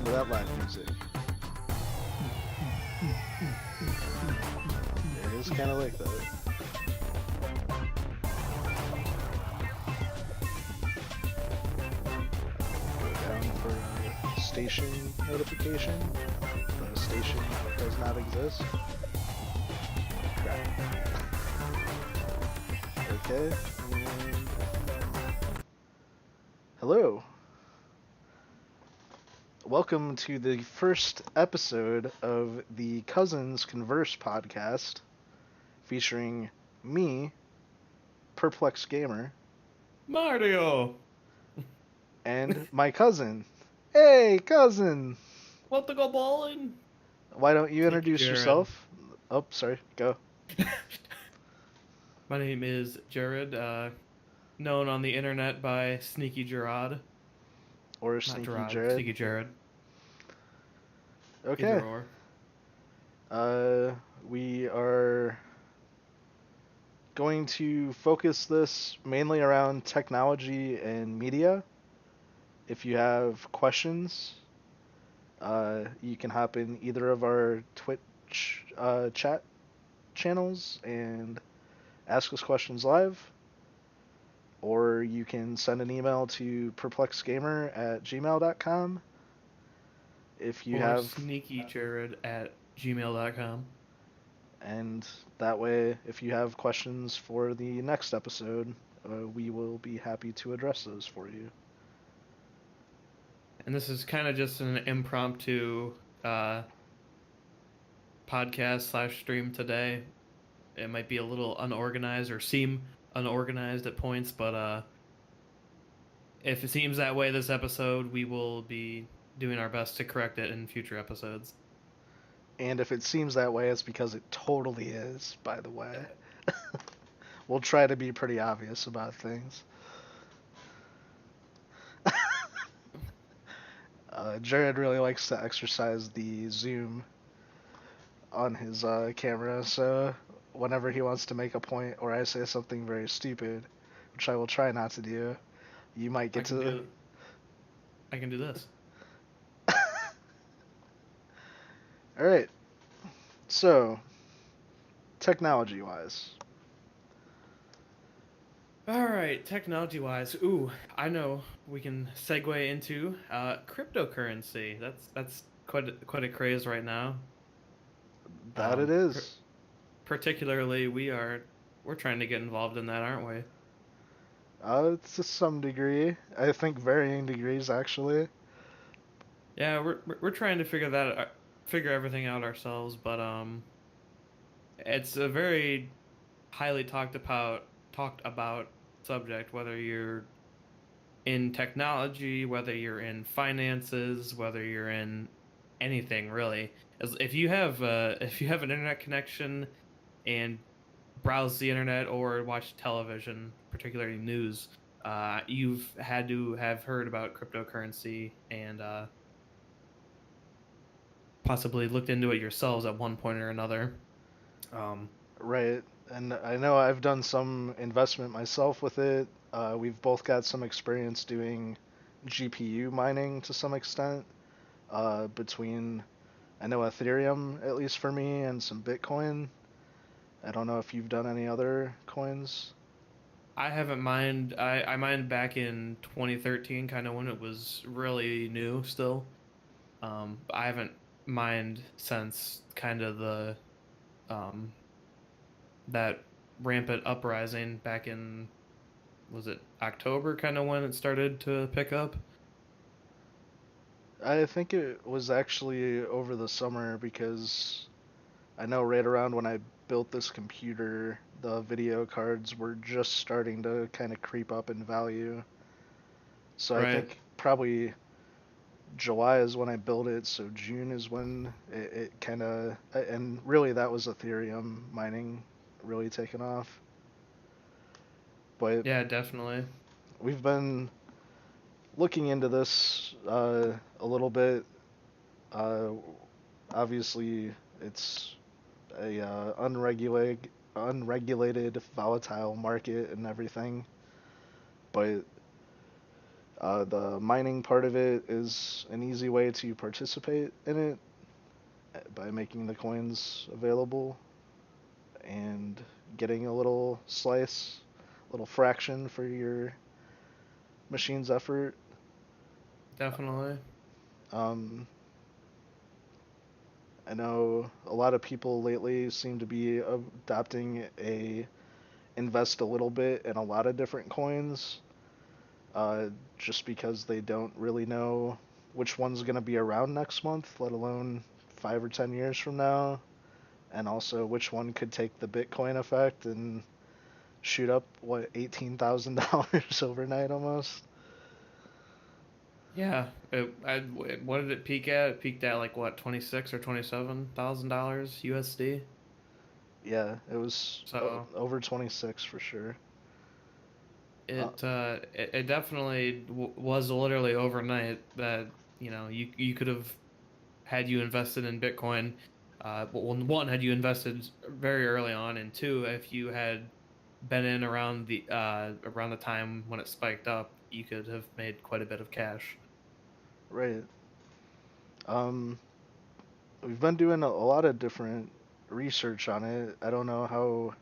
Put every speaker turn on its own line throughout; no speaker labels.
listen to that live music. It is kind of like that. Go down for a station notification. The station does not exist. Crap. Okay. And... Hello. Welcome to the first episode of the Cousins Converse podcast, featuring me, Perplext Gamer,
Mario!
and my cousin. Hey, cousin!
Want to go bowling?
Why don't you
Thank
introduce
Jared.
yourself? Oh, sorry, go.
My name is Jared, known on the internet by Sneaky Gerard.
Or
Not
Sneaky
Gerard,
Jared.
Sneaky Jared.
Okay.
Either or.
We are going to focus this mainly around technology and media. If you have questions, you can hop in either of our Twitch chat channels and ask us questions live, or you can send an email to perplexgamer@gmail.com. If you
Or
have,
sneakyjared at gmail.com.
and that way, if you have questions for the next episode, we will be happy to address those for you.
And this is kind of just an impromptu podcast / stream today. It might be a little unorganized or seem unorganized at points, but if it seems that way this episode, we will be doing our best to correct it in future episodes.
And if it seems that way, it's because it totally is, by the way. We'll try to be pretty obvious about things. Jared really likes to exercise the zoom on his camera, so whenever he wants to make a point or I say something very stupid, which I will try not to do, you might get to...
I can do this.
Alright, so, technology-wise.
Alright, technology-wise, I know we can segue into cryptocurrency. That's quite a craze right now.
That it is.
Particularly, we're trying to get involved in that, aren't we?
To some degree. I think varying degrees, actually.
Yeah, we're trying to figure everything out ourselves, but it's a very highly talked about subject, whether you're in technology, whether you're in finances, whether you're in anything really. If you have an internet connection and browse the internet or watch television, particularly news, you've had to have heard about cryptocurrency and possibly looked into it yourselves at one point or another.
Right, and I know I've done some investment myself with it. We've both got some experience doing GPU mining to some extent, between, I know Ethereum, at least for me, and some Bitcoin. I don't know if you've done any other coins.
I haven't mined. I mined back in 2013, kind of when it was really new still. I haven't mined since kind of the that rampant uprising back in, was it October, kind of when it started to pick up?
I think it was actually over the summer, because I know right around when I built this computer, the video cards were just starting to kind of creep up in value. So
Right.
I think probably July is when I built it, so June is when it kind of... And really that was Ethereum mining really taking off. But
Yeah, definitely.
we've been looking into this a little bit. Obviously, it's a unregulated, volatile market and everything. But The mining part of it is an easy way to participate in it by making the coins available and getting a little slice, a little fraction for your machine's effort.
Definitely.
Um, I know a lot of people lately seem to be adopting a invest a little bit in a lot of different coins, uh, just because they don't really know which one's going to be around next month, let alone 5 or 10 years from now, and also which one could take the Bitcoin effect and shoot up what $18,000 overnight almost.
Yeah. What did it peak at? It peaked at like what, 26 or $27,000 USD.
Yeah, it was
So
over 26 for sure. Uh,
it definitely was literally overnight that you could have had you invested in Bitcoin. Well, one, had you invested very early on, and two, if you had been in around the time when it spiked up, you could have made quite a bit of cash.
right. Um, we've been doing a lot of different research on it. I don't know how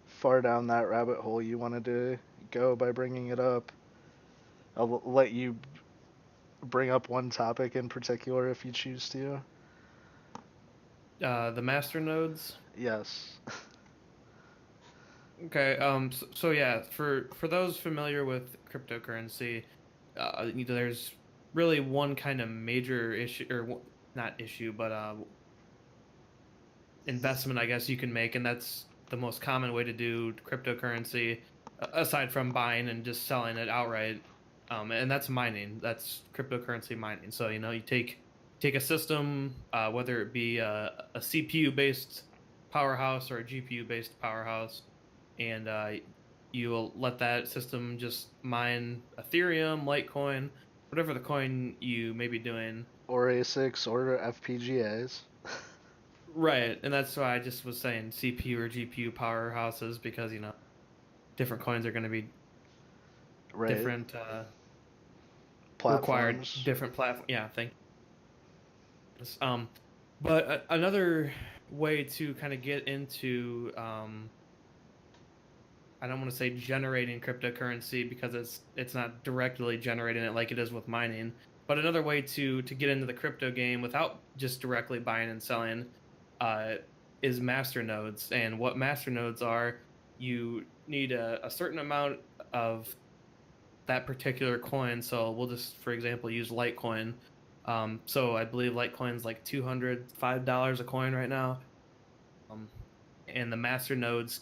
far down that rabbit hole you wanted to go by bringing it up. I'll let you bring up one topic in particular if you choose to.
The master nodes.
Yes.
Okay. So yeah, for those familiar with cryptocurrency, there's really one kind of major issue, or not issue, but investment I guess you can make, and that's the most common way to do cryptocurrency, aside from buying and just selling it outright. And that's mining. That's cryptocurrency mining. So you take a system, whether it be a CPU based powerhouse or a GPU based powerhouse, and you will let that system just mine Ethereum, Litecoin, whatever the coin you may be doing.
Or ASICs or FPGAs.
Right, and that's why I just was saying CPU or GPU powerhouses, because different coins are going to be
Right.
different, required
Platforms.
different platform. Yeah, thank you. But another way to kind of get into, I don't want to say generating cryptocurrency, because it's not directly generating it like it is with mining. But another way to get into the crypto game without just directly buying and selling, uh, is master nodes. And what master nodes are, you need a certain amount of that particular coin. So we'll just, for example, use Litecoin. So I believe Litecoin's like $205 a coin right now. Um, and the master nodes,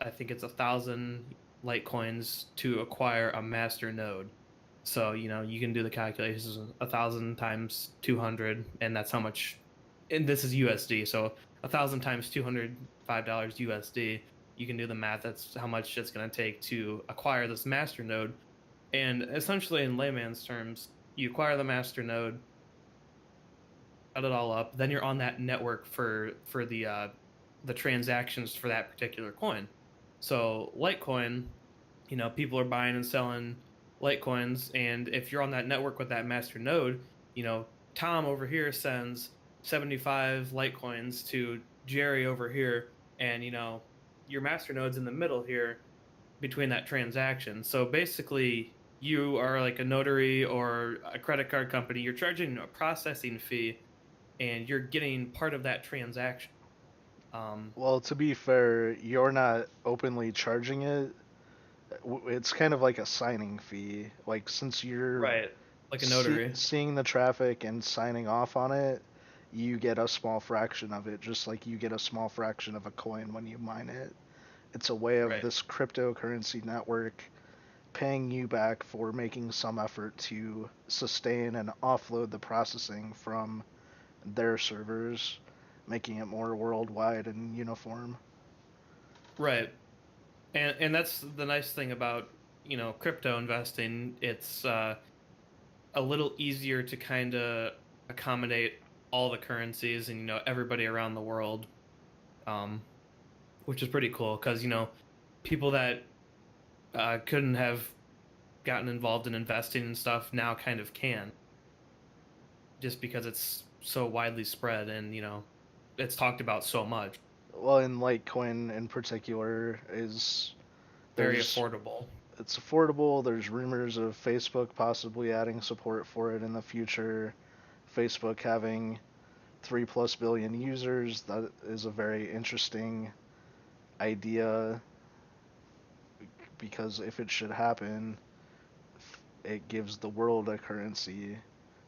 I think it's 1,000 Litecoins to acquire a master node. So you can do the calculations: 1,000 times 200, and that's how much. And this is USD, so 1,000 times $205 USD. You can do the math. That's how much it's going to take to acquire this master node. And essentially, in layman's terms, you acquire the master node, set it all up, then you're on that network for the transactions for that particular coin. So Litecoin, people are buying and selling Litecoins, and if you're on that network with that master node, Tom over here sends 75 Litecoins to Jerry over here, and your master node's in the middle here between that transaction. So basically, you are like a notary or a credit card company. You're charging a processing fee, and you're getting part of that transaction. Um,
Well, to be fair, you're not openly charging it. It's kind of like a signing fee. Like, since you're
right, like a notary.
seeing the traffic and signing off on it, you get a small fraction of it, just like you get a small fraction of a coin when you mine it. It's a way of
Right.
this cryptocurrency network paying you back for making some effort to sustain and offload the processing from their servers, making it more worldwide and uniform.
Right. And that's the nice thing about, crypto investing. It's a little easier to kind of accommodate all the currencies and everybody around the world, um, which is pretty cool, because people that couldn't have gotten involved in investing and stuff now kind of can, just because it's so widely spread and it's talked about so much.
Well, in Litecoin in particular is
Very
there's
affordable.
it's affordable. There's rumors of Facebook possibly adding support for it in the future. Facebook having 3+ billion users. That is a very interesting idea because if it should happen, it gives the world a currency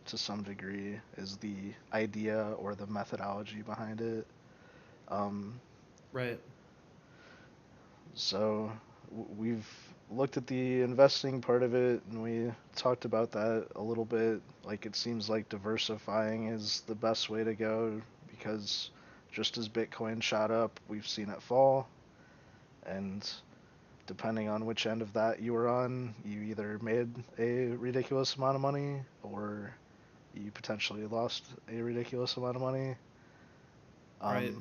to some degree, is the idea or the methodology behind it. Um,
Right.
so we've looked at the investing part of it and we talked about that a little bit. Like it seems like diversifying is the best way to go because just as Bitcoin shot up, we've seen it fall. And depending on which end of that you were on, you either made a ridiculous amount of money or you potentially lost a ridiculous amount of money.
Right.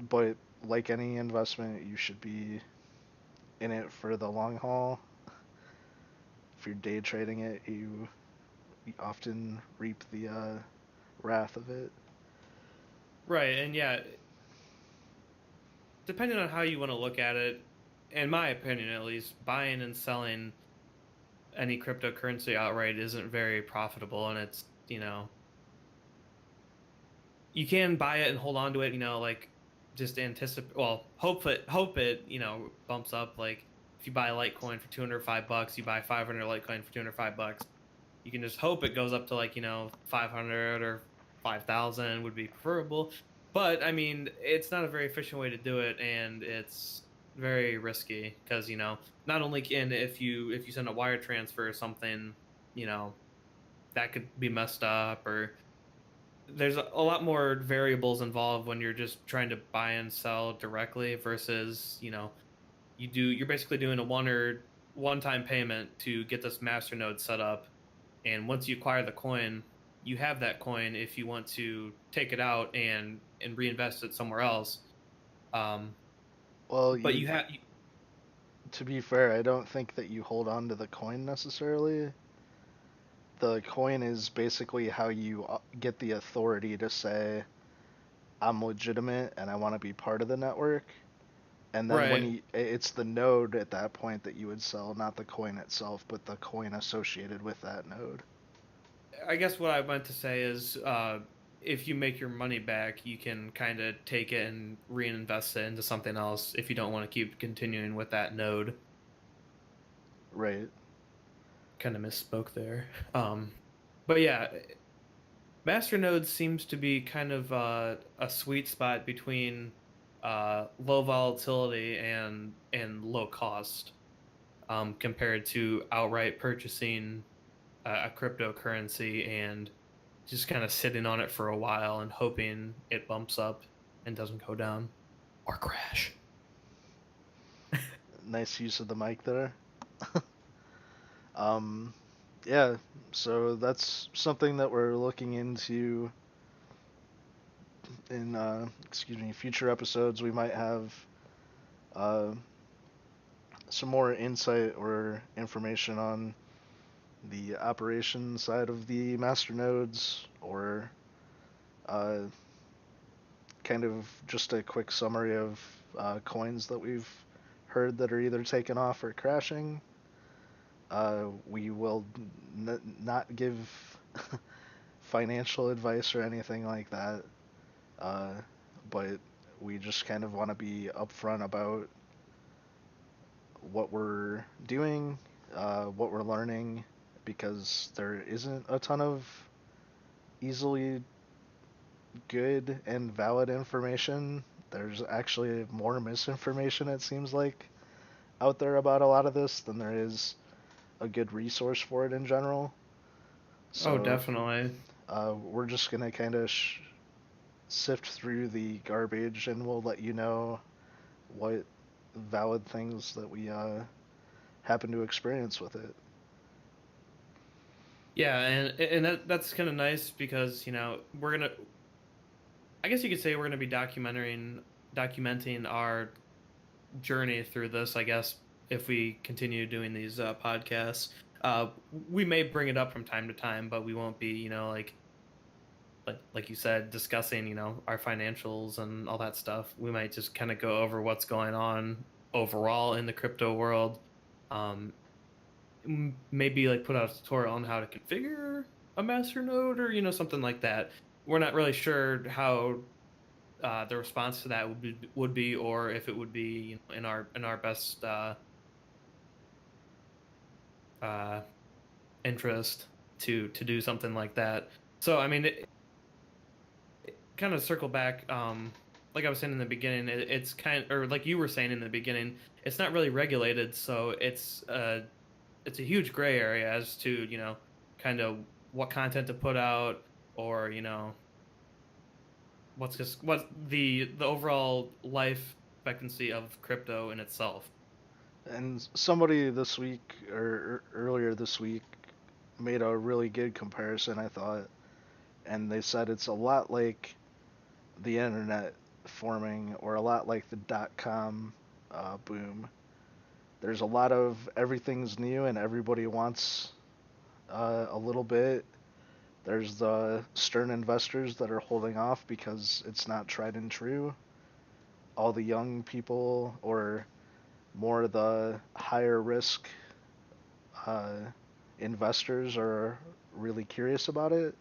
But like any investment, you should be in it for the long haul. If you're day trading it, you often reap the wrath of it.
Right. And yeah, depending on how you want to look at it, in my opinion at least, buying and selling any cryptocurrency outright isn't very profitable, and it's, you can buy it and hold on to it, like just anticipate, well, hope it, bumps up. Like if you buy Litecoin for $205, you buy 500 Litecoin for $205. You can just hope it goes up to like, 500 or 5,000 would be preferable. But I mean, it's not a very efficient way to do it, and it's very risky because, not only can, if you send a wire transfer or something, you know, that could be messed up, or there's a lot more variables involved when you're just trying to buy and sell directly versus, you're basically doing a one-time payment to get this masternode set up, and once you acquire the coin, you have that coin if you want to take it out and reinvest it somewhere else. Um,
Well,
but
you
you have
to be fair, I don't think that you hold on to the coin necessarily. The coin is basically how you get the authority to say I'm legitimate and I want to be part of the network. And then when
right.
you, it's the node at that point that you would sell, not the coin itself, but the coin associated with that node.
I guess what I meant to say is, if you make your money back, you can kind of take it and reinvest it into something else if you don't want to keep continuing with that node.
Right.
Kind of misspoke there. But yeah, Masternode seems to be kind of a sweet spot between low volatility and low cost, compared to outright purchasing a cryptocurrency and just kind of sitting on it for a while and hoping it bumps up and doesn't go down or crash.
Nice use of the mic there. um, yeah, so that's something that we're looking into in future episodes. We might have uh, some more insight or information on the operation side of the master nodes, or uh, kind of just a quick summary of coins that we've heard that are either taken off or crashing. We will not give financial advice or anything like that, uh, but we just kind of want to be upfront about what we're doing, what we're learning, because there isn't a ton of easily good and valid information. There's actually more misinformation, it seems like, out there about a lot of this than there is a good resource for it in general.
Oh,
So
definitely.
we're just going to kind of sift through the garbage and we'll let you know what valid things that we happen to experience with it.
Yeah, and that's kind of nice because, we're gonna, I guess you could say we're gonna be documenting our journey through this, I guess, if we continue doing these podcasts. We may bring it up from time to time, but we won't be, like you said, discussing, our financials and all that stuff. We might just kind of go over what's going on overall in the crypto world. Um, Maybe like put out a tutorial on how to configure a master node or something like that. We're not really sure how the response to that would be, or if it would be in our best uh, interest to do something like that. So I mean, kind of circle back. Like I was saying in the beginning, it's or like you were saying in the beginning, it's not really regulated, so it's a huge gray area as to kind of what content to put out, or what's the overall life expectancy of crypto in itself.
And somebody this week or earlier this week made a really good comparison, I thought, and they said it's a lot like the internet forming, or a lot like the .com boom. There's a lot of everything's new and everybody wants a little bit. There's the stern investors that are holding off because it's not tried and true. All the young people, or more the higher risk uh, investors, are really curious about it.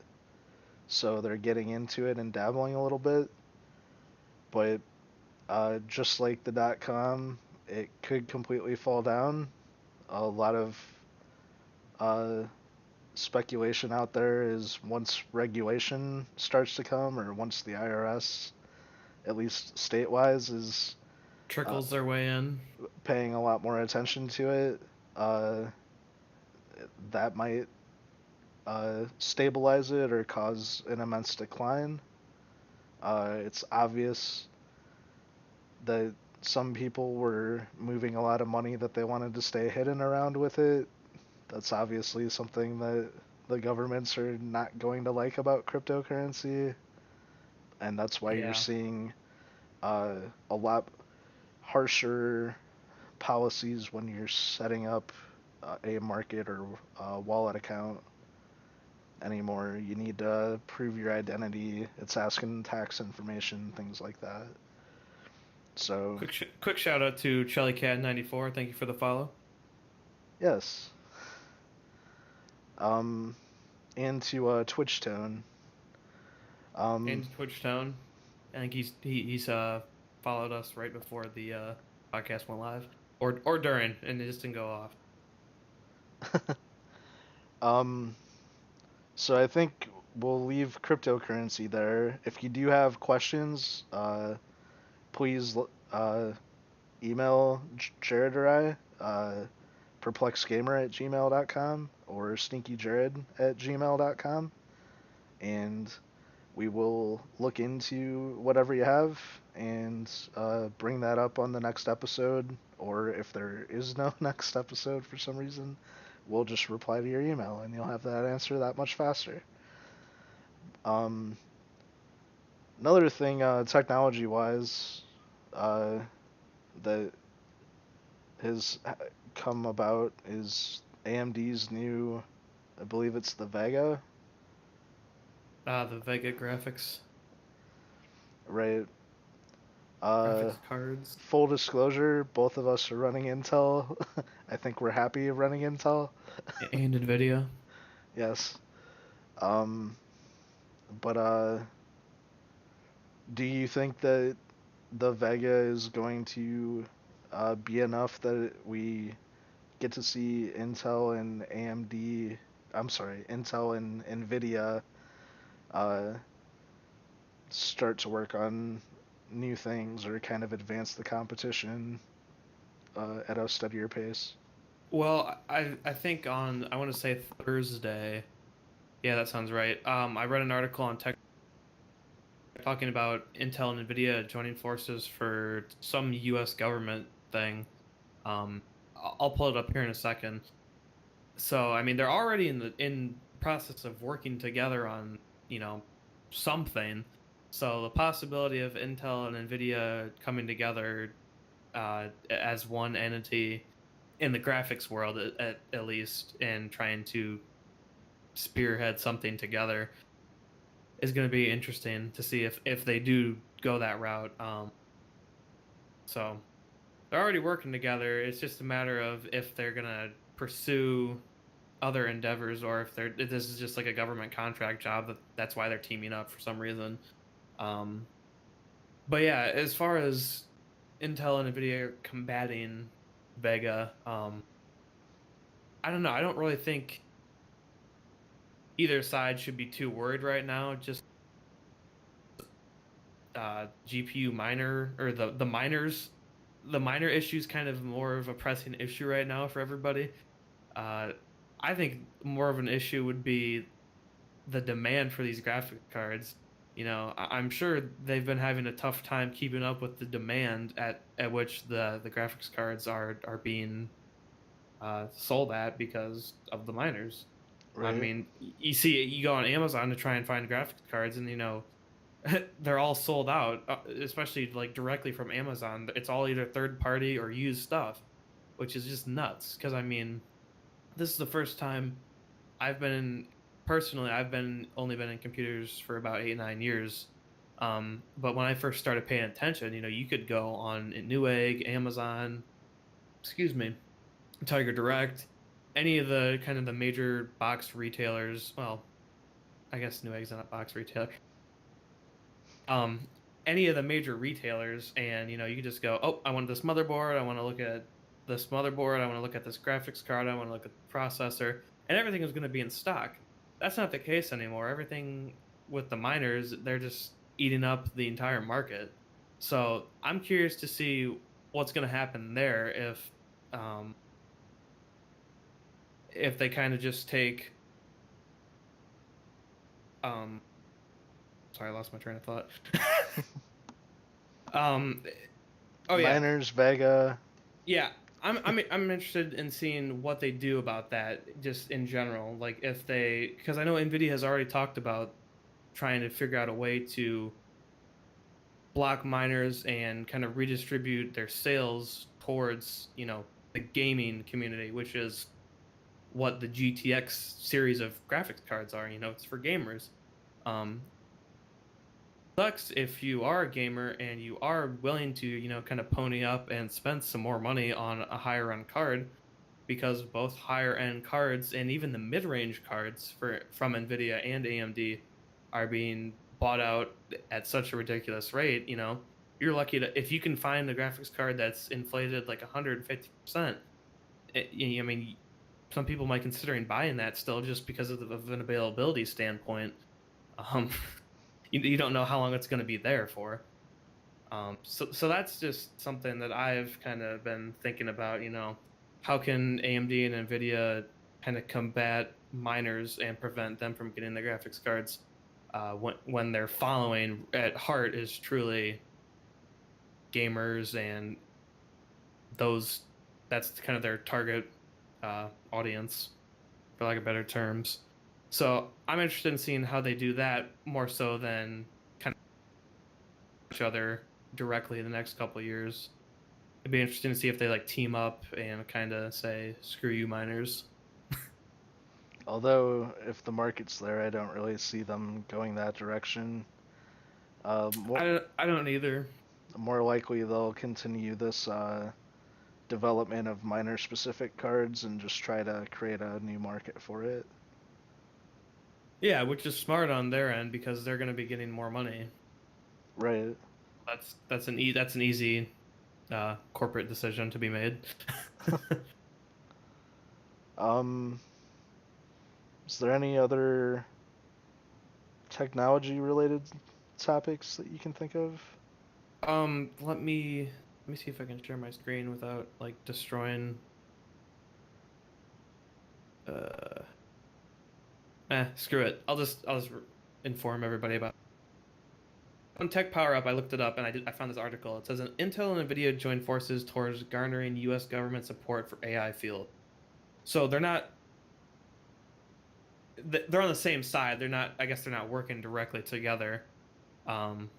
So they're getting into it and dabbling a little bit. But just like the .com, it could completely fall down. A lot of uh, speculation out there is once regulation starts to come, or once the IRS, at least state-wise, is uh,
Trickles their way in.
paying a lot more attention to it, uh, that might stabilize it or cause an immense decline. It's obvious that some people were moving a lot of money that they wanted to stay hidden around with it. That's obviously something that the governments are not going to like about cryptocurrency, and that's why you're
Yeah.
seeing uh, a lot harsher policies when you're setting up a market or a wallet account anymore. You need to prove your identity. It's asking tax information, things like that. So,
Quick shout out to Chellycat94. Thank you for the follow.
yes. Um, and to Twitch Tone. Um,
And Twitch Tone. I think he's followed us right before the podcast went live, or during, and it just didn't go off.
um, so I think we'll leave cryptocurrency there. If you do have questions, please email Jared or I, perplexgamer@gmail.com, or sneakyjared@gmail.com, and we will look into whatever you have and bring that up on the next episode. Or if there is no next episode for some reason, we'll just reply to your email and you'll have that answer that much faster. Um, Another thing, technology wise, uh, that has come about is AMD's new, I believe it's the Vega,
The Vega
right? Uh,
graphics cards
Full disclosure, both of us are running Intel. I think we're happy running Intel.
and Nvidia.
Yes. Um, but do you think that the Vega is going to be enough that we get to see Intel and AMD, I'm sorry, Intel and Nvidia uh, start to work on new things, or kind of advance the competition at a steadier pace?
Well, I think on, I want to say Thursday. Yeah, that sounds right. I read an article on Tech talking about Intel and Nvidia joining forces for some U.S. government thing. I'll pull it up here in a second. So, I mean, they're already in process of working together on, something. So the possibility of Intel and Nvidia coming together as one entity in the graphics world at least, and trying to spearhead something together is going to be interesting to see if they do go that route. So they're already working together. It's just a matter of if they're going to pursue other endeavors, or if this is just like a government contract job that's why they're teaming up for some reason. Um, but yeah, as far as Intel and Nvidia combating Vega, I don't know. I don't really think either side should be too worried right now. Just GPU miner, or the miners, the miner issue is kind of more of a pressing issue right now for everybody. Uh, I think more of an issue would be the demand for these graphic cards. I'm sure they've been having a tough time keeping up with the demand at which the graphics cards are being sold at because of the miners. I
Right.
mean, you go on Amazon to try and find graphics cards, and they're all sold out, especially like directly from Amazon. It's all either third party or used stuff, which is just nuts. Because I mean, this is the first time I've been in personally. I've been only been in computers for about 8 9 years. But when I first started paying attention, you could go on Newegg, Amazon, excuse me, Tiger Direct, any of the kind of the major box retailers. Well, I guess Newegg's not a box retailer. Um, any of the major retailers, and you can just go, oh, I want this motherboard. I want to look at this motherboard. I want to look at this graphics card. I want to look at the processor, and everything is going to be in stock. That's not the case anymore. Everything with the miners, they're just eating up the entire market. So I'm curious to see what's going to happen there um, if they kind of just take um, sorry, I lost my train of thought. um, oh yeah,
Miners, Vega.
yeah. I'm interested in seeing what they do about that, just in general. Like if they, because I know Nvidia has already talked about trying to figure out a way to block miners and kind of redistribute their sales towards the gaming community, which is what the GTX series of graphics cards are. It's for gamers. Um, Sucks if you are a gamer and you are willing to, kind of pony up and spend some more money on a higher end card, because both higher end cards and even the mid range cards from Nvidia and AMD are being bought out at such a ridiculous rate. You're lucky to if you can find a graphics card that's inflated like 150%. I mean, some people might considering buying that still just because of an availability standpoint. Um, you don't know how long it's going to be there for. So that's just something that I've kind of been thinking about. How can AMD and Nvidia kind of combat miners and prevent them from getting the graphics cards when their following at heart is truly gamers, and those that's kind of their target audience, for lack of better terms. So I'm interested in seeing how they do that more so than kind of each other directly in the next couple of years. It'd be interesting to see if they like team up and kind of say, "Screw you, miners."
Although, if the market's there, I don't really see them going that direction. More,
I don't either.
more likely, they'll continue this development of miner-specific cards and just try to create a new market for it.
Yeah, which is smart on their end because they're going to be getting more money.
Right.
That's an easy corporate decision to be made.
Um, is there any other technology-related topics that you can think of?
Let me see if I can share my screen without like destroying. Uh, Screw it. I'll just inform everybody about. On Tech Power Up, I looked it up and I found this article. It says an Intel and Nvidia joined forces towards garnering U.S. government support for AI field. So they're on the same side. They're not. I guess they're not working directly together. Um,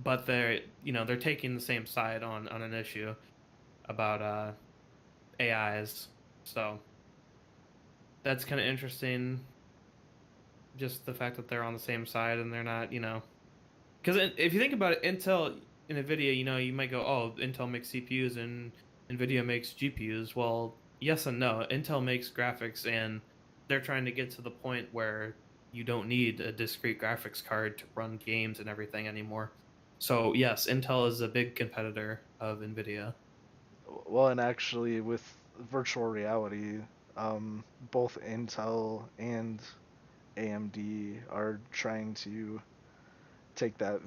but they're taking the same side on an issue about AIs. So that's kind of interesting. Just the fact that they're on the same side and they're not, because if you think about it, Intel and Nvidia, you might go, oh, Intel makes CPUs and Nvidia makes GPUs. Well, yes and no. Intel makes graphics, and they're trying to get to the point where you don't need a discrete graphics card to run games and everything anymore. So yes, Intel is a big competitor of Nvidia.
Well, and actually, with virtual reality, um, both Intel and AMD are trying to take that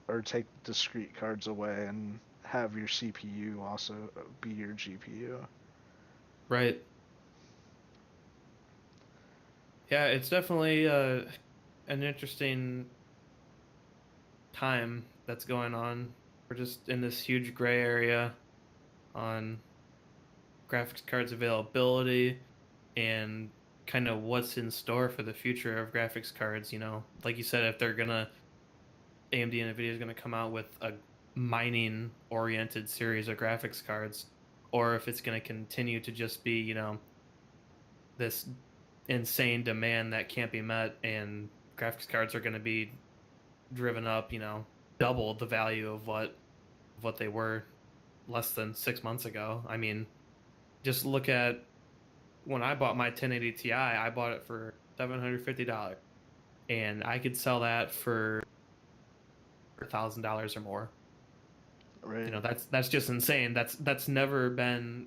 or take discrete cards away and have your CPU also be your GPU.
Right. Yeah, it's definitely an interesting time that's going on. We're just in this huge gray area on graphics cards availability and kind of what's in store for the future of graphics cards. Like you said, if they're gonna AMD and Nvidia is gonna come out with a mining oriented series of graphics cards, or if it's gonna continue to just be this insane demand that can't be met, and graphics cards are gonna be driven up, double the value of what they were less than 6 months ago. I mean, just look at when I bought my 1080 Ti, I bought it for $750, and I could sell that for $1,000 or more.
Right.
That's just insane. That's never been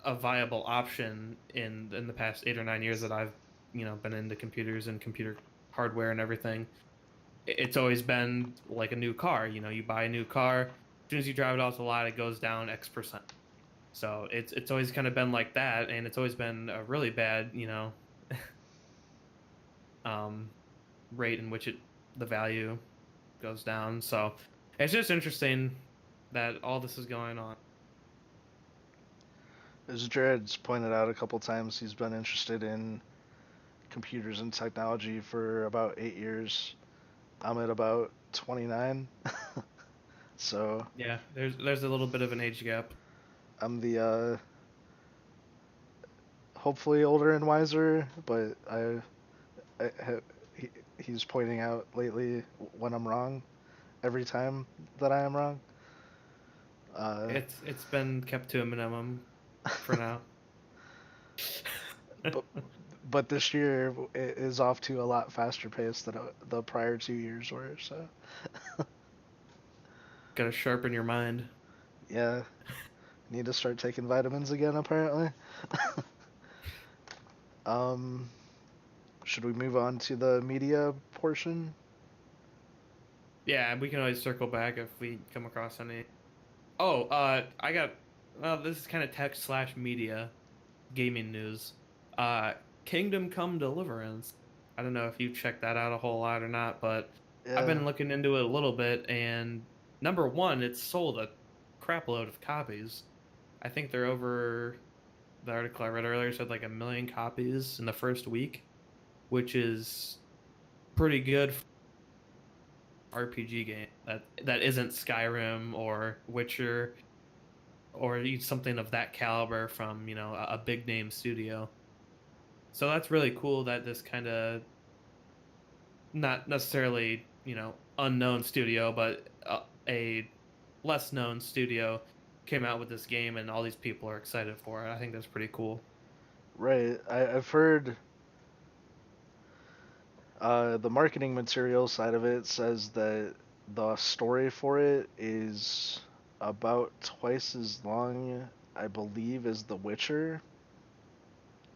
a viable option in the past 8 or 9 years that I've been into computers and computer hardware and everything. It's always been like a new car. You buy a new car, as soon as you drive it off the lot, it goes down X%. So it's always kind of been like that, and it's always been a really bad, um, rate in which the value goes down. So it's just interesting that all this is going on.
As Jared's pointed out a couple times, he's been interested in computers and technology for about 8 years. I'm at about 29, so
Yeah, there's a little bit of an age gap.
I'm the hopefully older and wiser, but I he, he's pointing out lately when I'm wrong every time that I am wrong. Uh,
It's been kept to a minimum for now.
but but this year is off to a lot faster pace than the prior 2 years were. So
Got to sharpen your mind.
yeah, need to start taking vitamins again apparently. um, should we move on to the media portion?
Yeah, we can always circle back if we come across any. Oh, I got. Well, this is kind of tech/media gaming news. Uh, Kingdom Come Deliverance. I don't know if you checked that out a whole lot or not, but I've
Yeah,
been looking into it a little bit, and number one, it's sold a crap load of copies. I think they're over. The article I read earlier said like 1 million copies in the first week, which is pretty good for an RPG game that isn't Skyrim or Witcher or something of that caliber from a big name studio. So that's really cool that this kind of not necessarily unknown studio, but a less known studio came out with this game, and all these people are excited for it. I think that's pretty cool.
right. I've heard the marketing material side of it says that the story for it is about twice as long, I believe, as The Witcher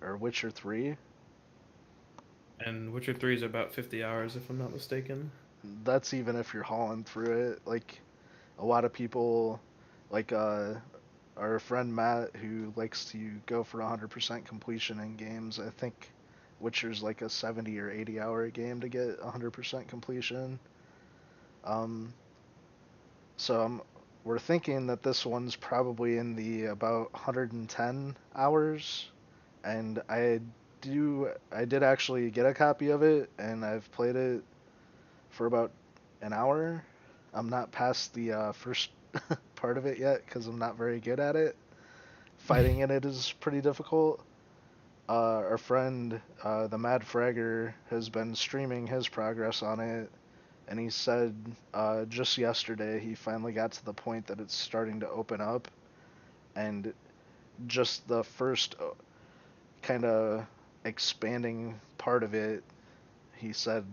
or Witcher 3.
And Witcher 3 is about 50 hours, if I'm not mistaken.
That's even if you're hauling through it. Like a lot of people, like our friend Matt, who likes to go for 100% completion in games. I think Witcher's like a 70 or 80 hour game to get 100% completion. Um, so we're thinking that this one's probably in the about 110 hours, and I did actually get a copy of it, and I've played it for about an hour. I'm not past the first part of it yet because I'm not very good at it. fighting in it is pretty difficult. Our friend, the Mad Fragger, has been streaming his progress on it, and he said just yesterday he finally got to the point that it's starting to open up, and just the first kind of expanding part of it, he said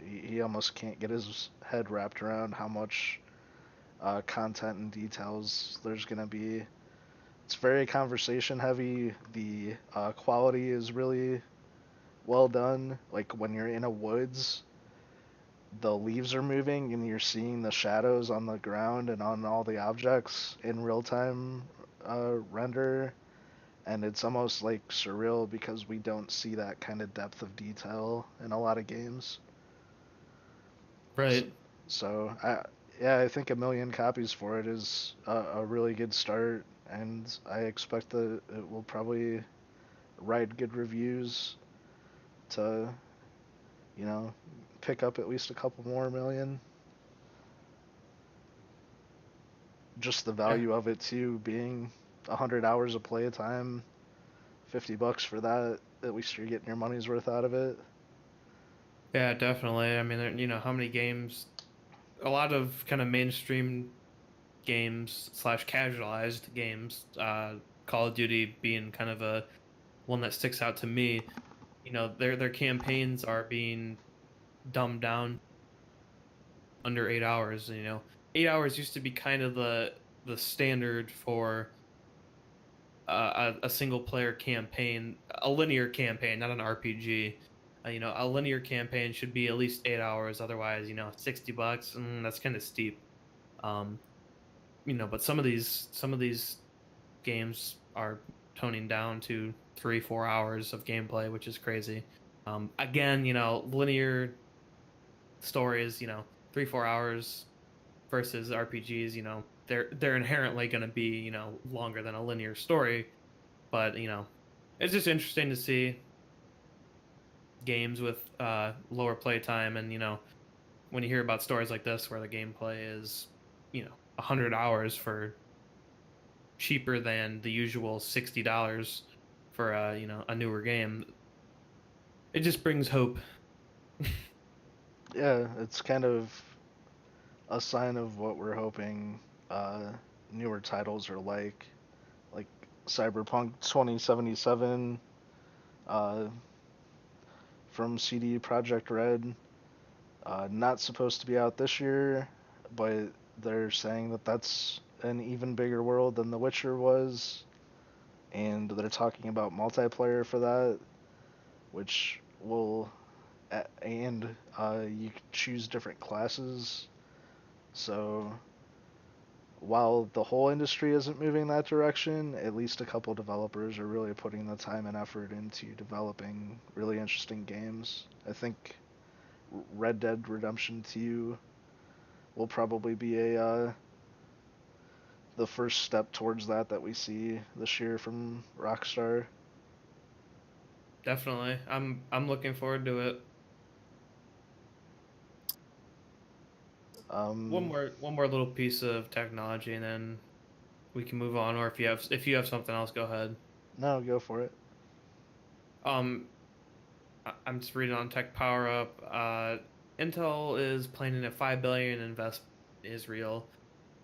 he almost can't get his head wrapped around how much content and details there's going to be. It's very conversation heavy. The quality is really well done. Like when you're in a woods, the leaves are moving and you're seeing the shadows on the ground and on all the objects in real time render, and it's almost like surreal because we don't see that kind of depth of detail in a lot of games.
Right.
So yeah, I think 1 million copies for it is a really good start, and I expect that it will probably write good reviews to, you know, pick up at least a couple more million. Just the
Yeah.
value of it too, being 100 hours of play time, $50 for that. At least you're getting your money's worth out of it.
Yeah, definitely. I mean, how many games, a lot of kind of mainstream games slash casualized games, Call of Duty being kind of a one that sticks out to me. Their campaigns are being dumbed down under 8 hours. 8 hours used to be kind of the standard for a single player campaign, a linear campaign, not an RPG. A linear campaign should be at least 8 hours. Otherwise, $60, that's kind of steep. Um, but some of these games are toning down to 3-4 hours of gameplay, which is crazy. Again, linear stories, 3-4 hours versus RPGs, they're inherently going to be, longer than a linear story. But it's just interesting to see games with lower playtime, and when you hear about stories like this where the gameplay is 100 hours for cheaper than the usual $60 for a newer game. It just brings hope.
Yeah, it's kind of a sign of what we're hoping uh, newer titles are like Cyberpunk 2077 uh, from CD Projekt Red. Not supposed to be out this year, but they're saying that that's an even bigger world than The Witcher was, and they're talking about multiplayer for that, which will and you can choose different classes. So while the whole industry isn't moving that direction, at least a couple developers are really putting the time and effort into developing really interesting games. I think Red Dead Redemption 2 will probably be a the first step towards that we see this year from Rockstar.
Definitely, I'm looking forward to it. One
Um,
more one more little piece of technology, and then we can move on. Or if you have something else, go ahead.
no, go for it.
Um, I'm just reading on Tech Power Up. Intel is planning a 5 billion investment in Israel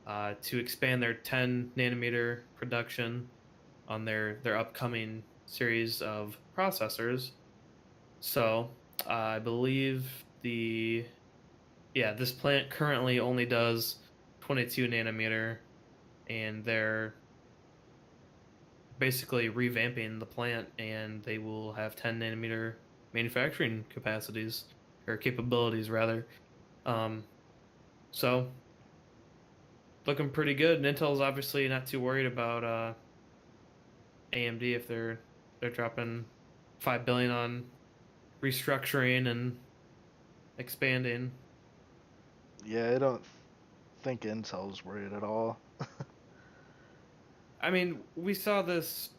to expand their 10 nanometer production on their upcoming series of processors. So I believe this plant currently only does 22 nanometer, and they're basically revamping the plant, and they will have 10 nanometer manufacturing capacities or capabilities rather. Um, so looking pretty good. And Intel's obviously not too worried about AMD if they're dropping 5 billion on restructuring and expanding.
Yeah, I don't think Intel's worried at all.
I mean, we saw this.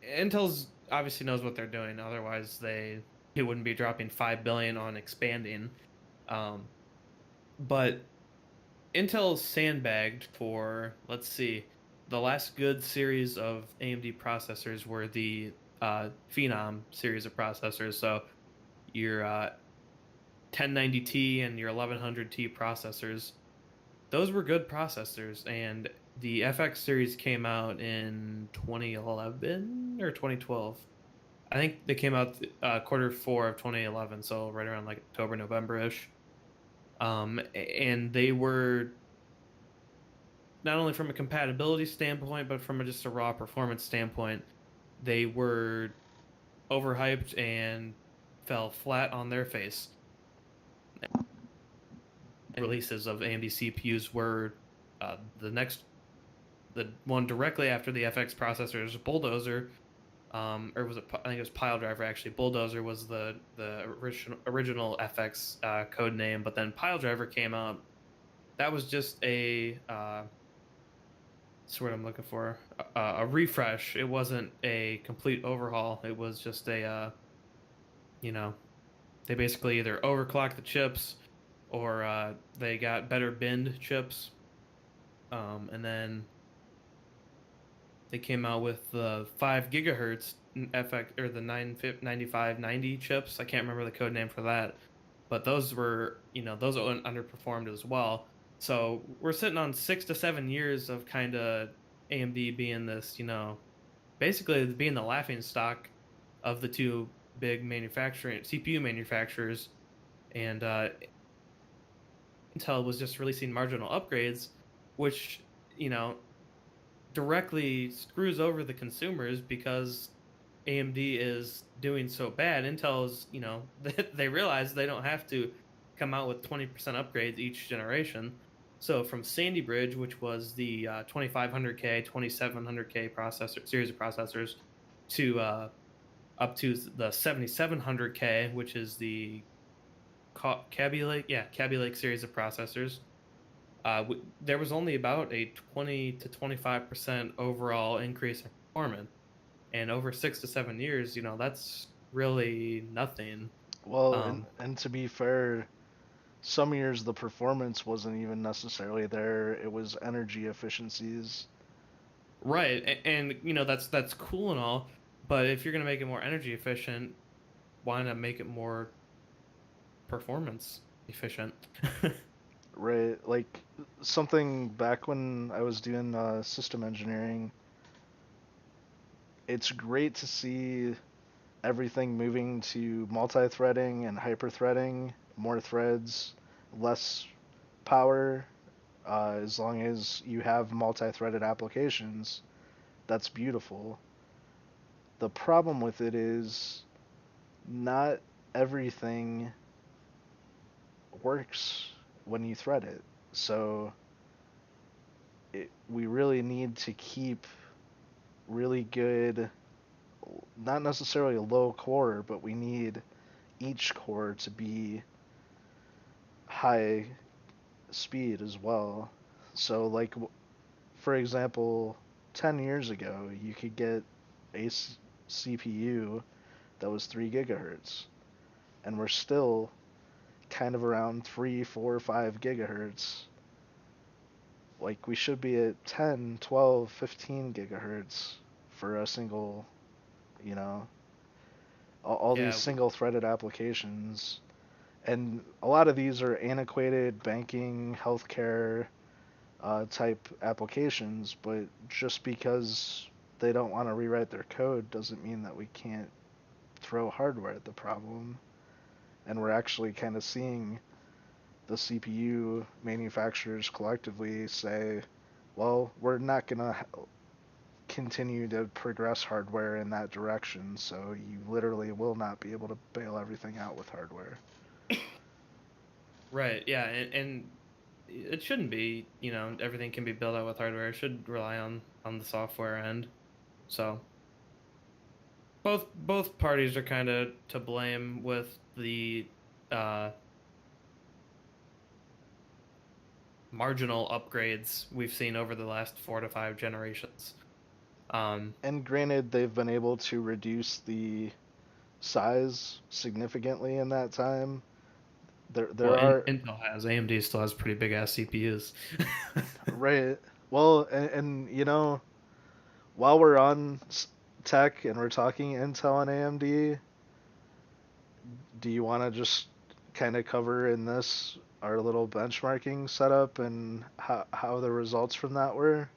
Intel's obviously knows what they're doing. Otherwise, they wouldn't be dropping 5 billion on expanding. Um, but Intel's sandbagged for, let's see. the last good series of AMD processors were the Phenom series of processors. So your 1090T and your 1100T processors, those were good processors. And the FX series came out in 2011 or 2012. I think they came out quarter 4 of 2011, so right around like October, November ish. And they were not only from a compatibility standpoint, but from just a raw performance standpoint, they were overhyped and fell flat on their face. Releases of AMD CPUs were the one directly after the FX processors, Bulldozer, or was it? I think it was Pile Driver actually. Bulldozer was the original FX code name, but then Pile Driver came out. That was just a that's what I'm looking for. A refresh. It wasn't a complete overhaul. It was just a you know, they basically either overclocked the chips or they got better binned chips. And then they came out with the 5 gigahertz FX or the 9590 chips. I can't remember the code name for that, but those were, those underperformed as well. So we're sitting on 6 to 7 years of kind of AMD being this, basically being the laughing stock of the two big manufacturing CPU manufacturers, and Intel was just releasing marginal upgrades, which directly screws over the consumers because AMD is doing so bad. Intel's, they realize they don't have to come out with 20% upgrades each generation. So from Sandy Bridge, which was the 2500K, 2700K processor series of processors, to up to the 7700K, which is the Kaby Lake series of processors. There was only about a 20 to 25% overall increase in performance, and over 6 to 7 years, that's really nothing.
Well, and to be fair, some years the performance wasn't even necessarily there. It was energy efficiencies.
Right, and that's cool and all, but if you're gonna make it more energy efficient, why not make it more performance efficient?
Right, like something back when I was doing system engineering, it's great to see everything moving to multi-threading and hyper-threading, more threads, less power, as long as you have multi-threaded applications. That's beautiful. The problem with it is not everything works when you thread it. So we really need to keep really good, not necessarily a low core, but we need each core to be high speed as well. So, like, for example, 10 years ago, you could get a CPU that was 3 gigahertz, and we're still kind of around 3, 4, 5 gigahertz. Like, we should be at 10, 12, 15 gigahertz for a single, you know, all these
Yeah,
single threaded applications. And a lot of these are antiquated banking, healthcare type applications, but just because they don't want to rewrite their code doesn't mean that we can't throw hardware at the problem. And we're actually kind of seeing the CPU manufacturers collectively say, well, we're not going to continue to progress hardware in that direction, so you literally will not be able to bail everything out with hardware.
right. Yeah, and it shouldn't be. Everything can be built out with hardware. It should rely on the software end. So both parties are kind of to blame with the uh, marginal upgrades we've seen over the last 4 to 5 generations.
And granted, they've been able to reduce the size significantly in that time. There
Well,
are
Intel has AMD still has pretty big ass CPUs.
right. Well, and while we're on tech and we're talking Intel and AMD, do you want to just kind of cover in this our little benchmarking setup and how the results from that were?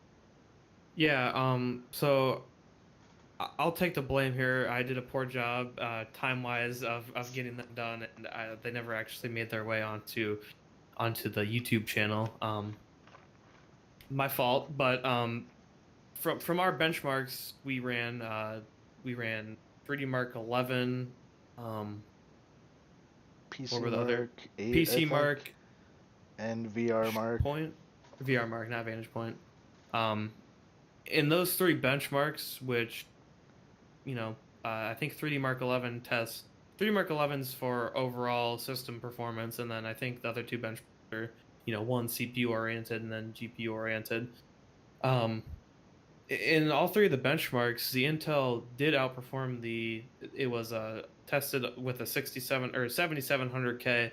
Yeah, so I'll take the blame here. I did a poor job, time-wise, of getting them done, and they never actually made their way onto the YouTube channel. My fault, but from our benchmarks, we ran 3D Mark 11. Um, what
PC
were the other?
Mark 8, I
PC
think,
Mark
and VR Mark.
Point, VR Mark, not Vantage Point. Um, in those three benchmarks, which I think 3D Mark 11 tests 3D Mark 11's for overall system performance, and then I think the other two benchmarks are one CPU oriented and then GPU oriented. Um, in all three of the benchmarks, the Intel did outperform it was tested with a 67 or 7700K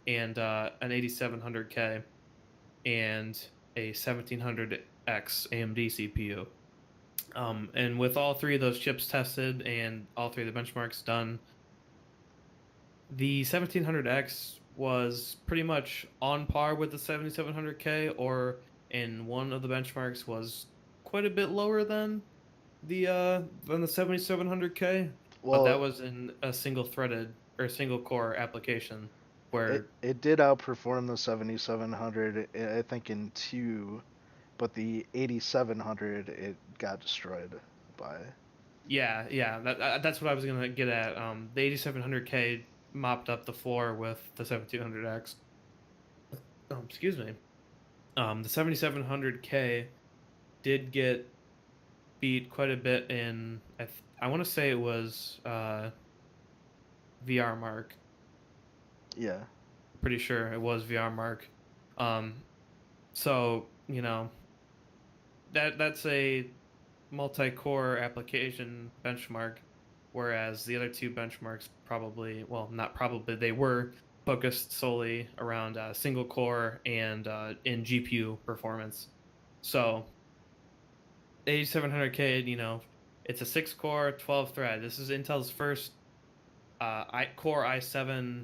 and an 8700K and a 1700X AMD CPU. And with all three of those chips tested and all three of the benchmarks done, the 1700X was pretty much on par with the 7700K, or in one of the benchmarks was quite a bit lower than the 7700K, but that
Well,
was in a single threaded or single core application
it
where
it did outperform the 7700, I think in two, but the 8700 it got destroyed by.
yeah, that's what I was gonna get at. The 8700K mopped up the floor with the 7200X. Excuse me. The 7700K did get beat quite a bit in. I want to say it was VR Mark.
Yeah.
Pretty sure it was VR Mark. Um, so that's a multi-core application benchmark, whereas the other two benchmarks probably, well, not probably, they were focused solely around single core and in GPU performance. So 8700K, it's a 6-core, 12 thread. This is Intel's first Core i7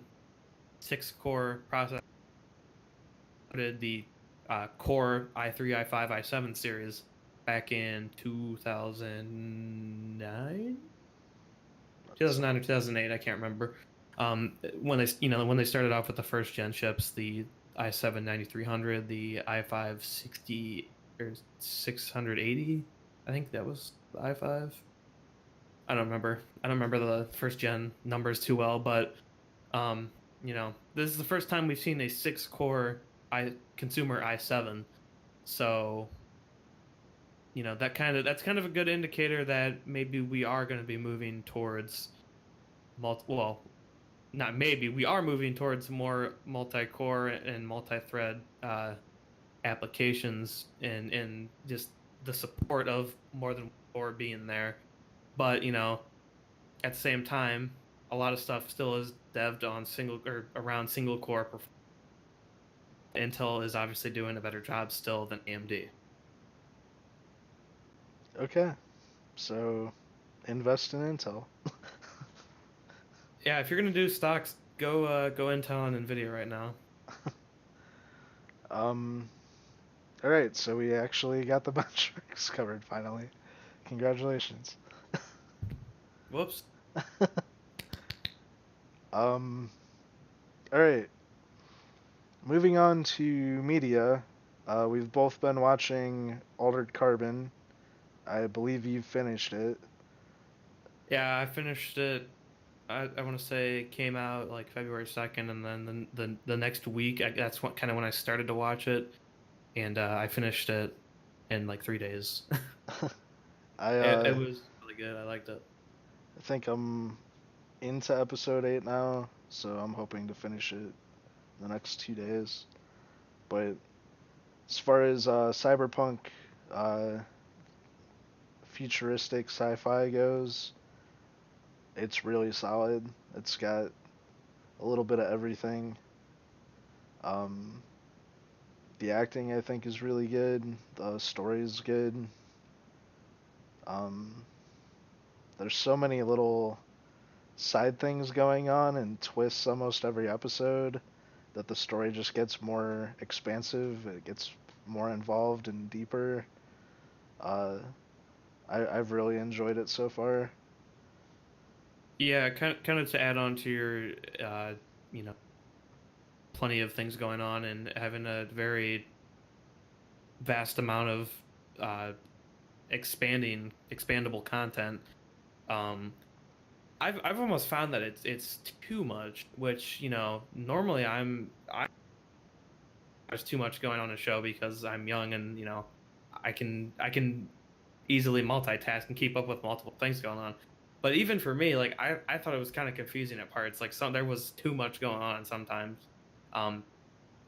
6-core processor. The Core i3, i5, i7 series back in 2009,
That's
2009 or 2008. I can't remember. When they started off with the first gen chips, the i7 9300, the i5 60 or 680. I think that was the i5. I don't remember. I don't remember the first gen numbers too well, but this is the first time we've seen a 6-core consumer i7. So, that's kind of a good indicator that maybe we are going to be moving towards well, not maybe, we are moving towards more multi-core and multi-thread applications and just the support of more than one core being there. But, at the same time, a lot of stuff still is devved on single or around single core. Intel is obviously doing a better job still than AMD.
okay. So invest in Intel.
Yeah, if you're gonna do stocks, go Intel and Nvidia right now.
um. All right. So we actually got the benchmarks covered finally. Congratulations.
Whoops.
um. All right. Moving on to media. We've both been watching Altered Carbon. I believe you finished it.
Yeah, I finished it. I want to say it came out like February 2nd, and then the next week, that's what kind of when I started to watch it, and I finished it in like 3 days.
I
It was really good. I liked it.
I think I'm into episode 8 now, so I'm hoping to finish it the next 2 days. But as far as cyberpunk, uh, futuristic sci-fi goes, it's really solid. It's got a little bit of everything. Um, The acting I think is really good. The story is good. Um, there's so many little side things going on and twists almost every episode that the story just gets more expansive. It gets more involved and deeper. Uh, I've really enjoyed it so far.
Yeah, kind of to add on to your, you know, plenty of things going on and having a very vast amount of uh, expandable content. Um, I've almost found that it's too much, which normally there's too much going on in a show because I'm young and I can easily multitask and keep up with multiple things going on. But even for me, like I thought it was kind of confusing at parts. Like there was too much going on sometimes. Um,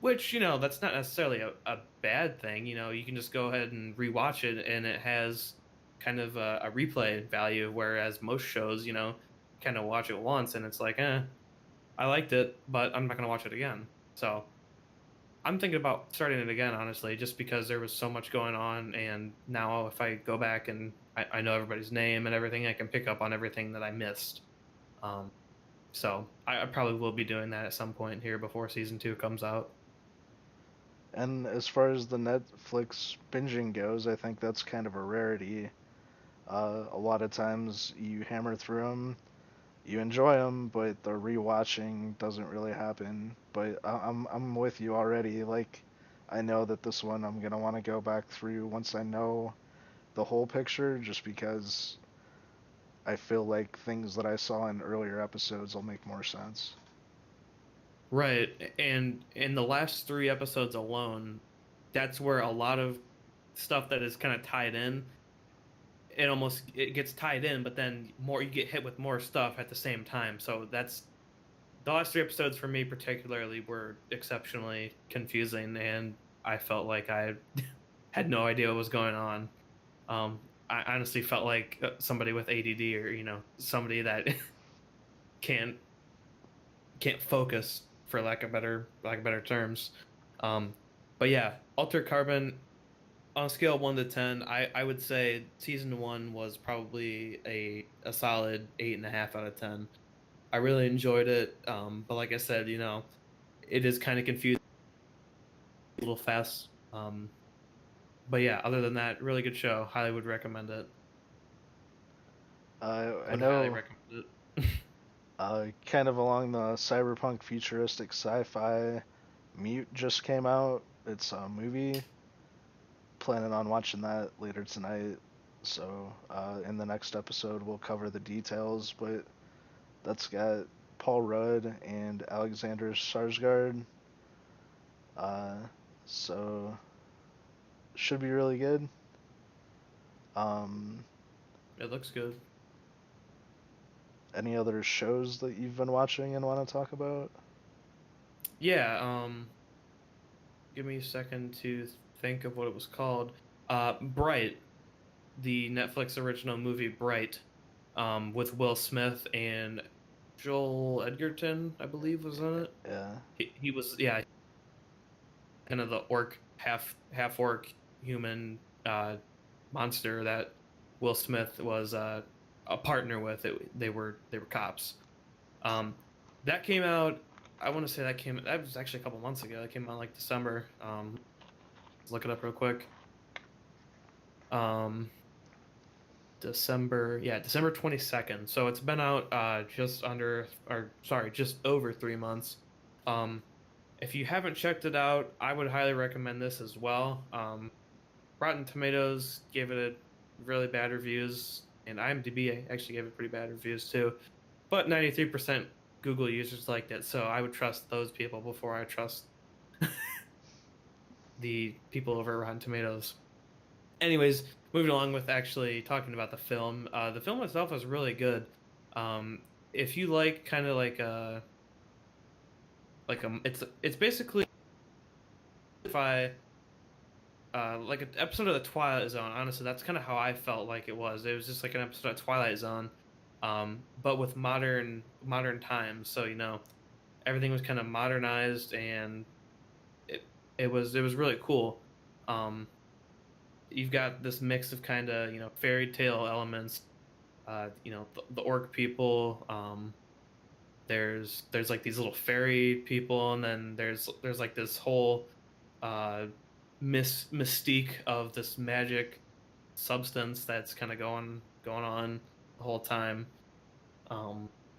which, that's not necessarily a bad thing. You can just go ahead and rewatch it and it has kind of a replay value, whereas most shows, kind of watch it once and it's like, I liked it, but I'm not gonna watch it again. So I'm thinking about starting it again, honestly, just because there was so much going on, and now if I go back and I know everybody's name and everything, I can pick up on everything that I missed. Um, so I probably will be doing that at some point here before season 2 comes out.
And as far as the Netflix binging goes, I think that's kind of a rarity. A lot of times you hammer through them, you enjoy them, but the rewatching doesn't really happen. But I'm with you already. Like, I know that this one I'm gonna want to go back through once I know the whole picture, just because I feel like things that I saw in earlier episodes will make more sense.
Right. And in the last 3 episodes alone, that's where a lot of stuff that is kind of tied in, it gets tied in, but then more you get hit with more stuff at the same time. So that's the last 3 episodes for me particularly were exceptionally confusing, and I felt like I had no idea what was going on. I honestly felt like somebody with ADD, or somebody that can't can't focus, for lack of better terms. Um, but yeah, Alter Carbon, on a scale of 1 to 10, I would say season 1 was probably a solid 8.5 out of 10. I really enjoyed it, but like I said, it is kind of confusing, a little fast. But yeah, other than that, really good show. Highly would recommend it.
I
Would highly
know,
recommend it.
kind of along the cyberpunk futuristic sci-fi, Mute just came out. It's a movie. Planning on watching that later tonight. So in the next episode, we'll cover the details. But that's got Paul Rudd and Alexander Sarsgaard. Uh, so should be really good. Um,
It looks good.
any other shows that you've been watching and want to talk about?
Yeah. Give me a second to think of what it was called. Bright, the Netflix original movie Bright, with Will Smith and Joel Edgerton, I believe, was in it.
Yeah.
He was, yeah, kind of the half orc human monster that Will Smith was a partner with. They were cops. Um, that came out. I want to say that was actually a couple months ago. That came out like December. Let's look it up real quick. Um, December 22nd. So it's been out just over 3 months. Um, if you haven't checked it out, I would highly recommend this as well. Rotten Tomatoes gave it a really bad reviews, and IMDb actually gave it pretty bad reviews too. But 93% Google users liked it, so I would trust those people before I trust the people over Rotten Tomatoes. Anyways, moving along with actually talking about the film itself is really good. If you like kind of it's basically, if I like an episode of the Twilight Zone. Honestly, that's kind of how I felt like it was. It was just like an episode of Twilight Zone, but with modern times. So everything was kind of modernized, and it was really cool. Um, you've got this mix of kind of fairy tale elements. The orc people. There's like these little fairy people, and then there's like this whole uh mystique of this magic substance that's kind of going on the whole time.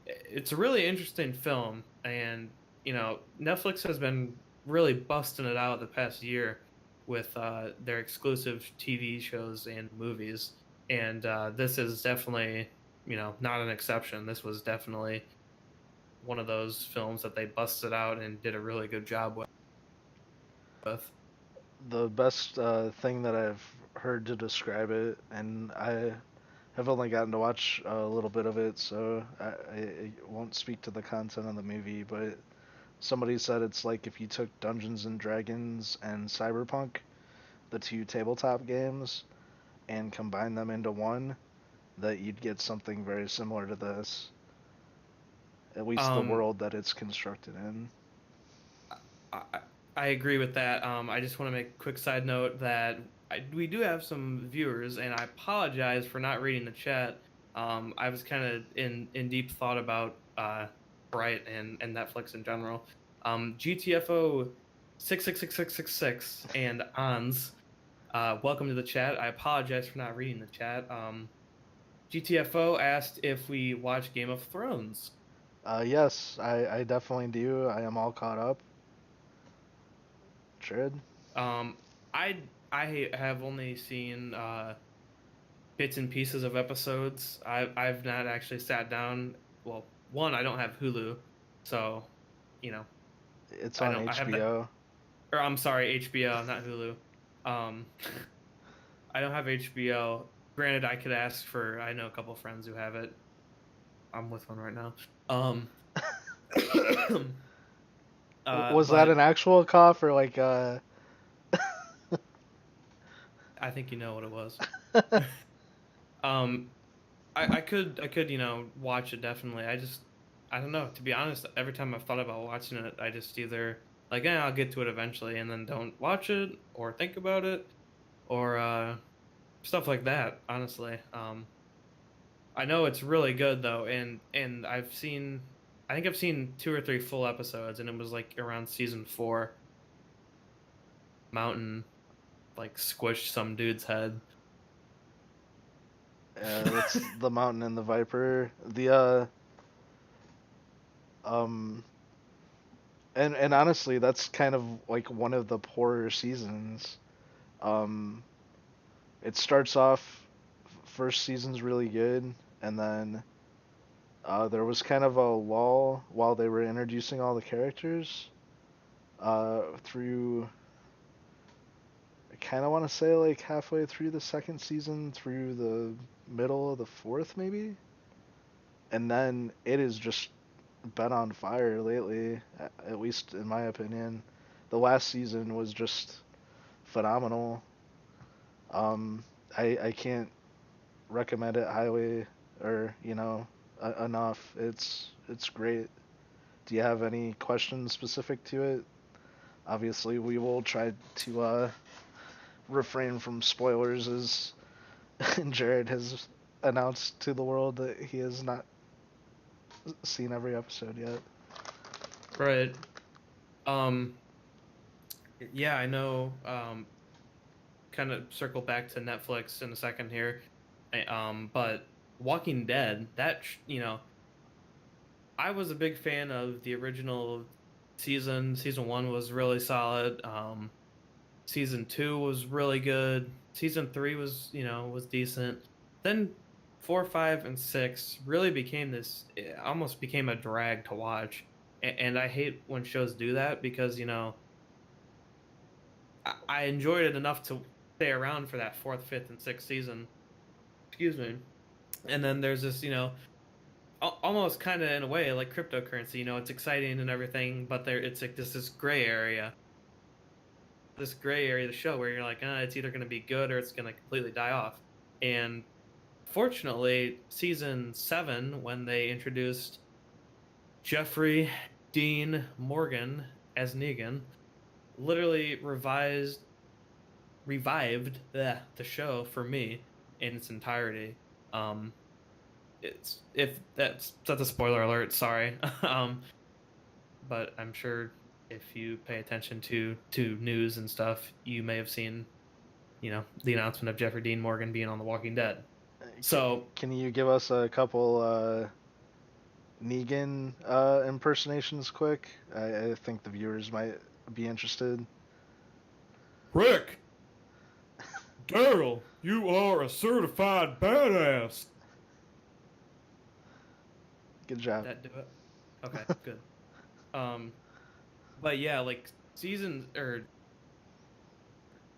It's a really interesting film, and Netflix has been really busting it out the past year with their exclusive TV shows and movies, and this is definitely not an exception. This was definitely one of those films that they busted out and did a really good job with.
The best thing that I've heard to describe it, and I have only gotten to watch a little bit of it, so I won't speak to the content of the movie, but somebody said it's like if you took Dungeons and Dragons and Cyberpunk, the two tabletop games, and combined them into one, that you'd get something very similar to this. At least the
Um,
world that it's constructed in.
I, I agree with that. I just want to make a quick side note that we do have some viewers, and I apologize for not reading the chat. I was kind of in deep thought about Bright and Netflix in general. GTFO 666666 and Ons. Welcome to the chat. I apologize for not reading the chat. GTFO asked if we watch Game of Thrones.
Yes, I definitely do. I am all caught up. Jared?
Um, I have only seen bits and pieces of episodes. I've not actually sat down. Well, one, I don't have Hulu, so you know
It's
I
on
don't. I have that.
HBO.
Or I'm sorry, HBO, not Hulu. Um, I don't have HBO. Granted, I could ask for. I know a couple friends who have it. I'm with one right now. Um,
Was that an
but
actual cough or like
I think you know what it was. Um, I could watch it definitely. I don't know. To be honest, every time I've thought about watching it, I just either like I'll get to it eventually and then don't watch it or think about it or stuff like that. Honestly, I know it's really good though, and I think I've seen 2 or 3 full episodes, and it was like around season 4. Mountain like squished some dude's head.
that's the Mountain and the Viper. The um and honestly, that's kind of like one of the poorer seasons. Um, it starts off first season's really good, and then there was kind of a lull while they were introducing all the characters. Through I kind of want to say like halfway through the second season, through the middle of the fourth maybe, and then it has just been on fire lately. At least in my opinion, the last season was just phenomenal. Um, I can't recommend it highly or enough. It's great. Do you have any questions specific to it? Obviously, we will try to refrain from spoilers as Jared has announced to the world that he has not seen every episode yet.
Right. Um. Yeah, I know. Kind of circle back to Netflix in a second here. But Walking Dead, I was a big fan of the original season. Season 1 was really solid. Season 2 was really good. Season 3 was decent. Then 4, 5, and 6 really became it almost became a drag to watch. And I hate when shows do that because, I enjoyed it enough to stay around for that fourth, fifth, and sixth season. Excuse me. And then there's this, almost kind of in a way like cryptocurrency. It's exciting and everything, but it's like this gray area, of the show where you're like, it's either going to be good or it's going to completely die off. And fortunately, season 7, when they introduced Jeffrey Dean Morgan as Negan, literally revived the show for me in its entirety. Um, it's if that's a spoiler alert. Sorry. But I'm sure if you pay attention to news and stuff, you may have seen, the announcement of Jeffrey Dean Morgan being on The Walking Dead. So
Can you give us a couple Negan impersonations quick? I think the viewers might be interested.
Rick, Daryl, you are a certified badass.
Good job.
That do it? Okay, good. Um, but yeah, like season or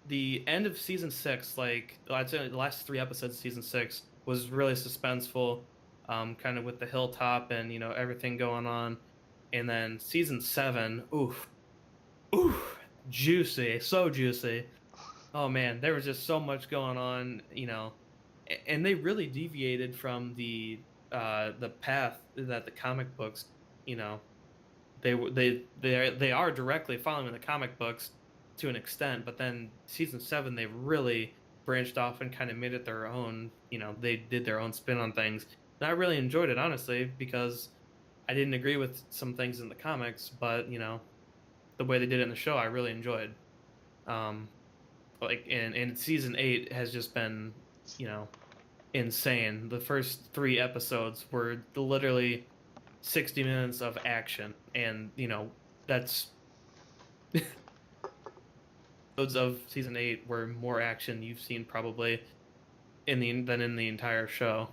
the end of season 6, like I'd say the last 3 episodes of season 6 was really suspenseful, kind of with the hilltop and everything going on, and then season 7, oof, oof, juicy, so juicy. Oh man, there was just so much going on, and they really deviated from the path that the comic books, you know, they are directly following the comic books to an extent, but then season 7 they really branched off and kind of made it their own. They did their own spin on things. And I really enjoyed it, honestly, because I didn't agree with some things in the comics, but the way they did it in the show I really enjoyed. Um, like in season 8 has just been you know insane. The first 3 episodes were literally 60 minutes of action, and that's episodes of season 8 were more action you've seen probably than in the entire show.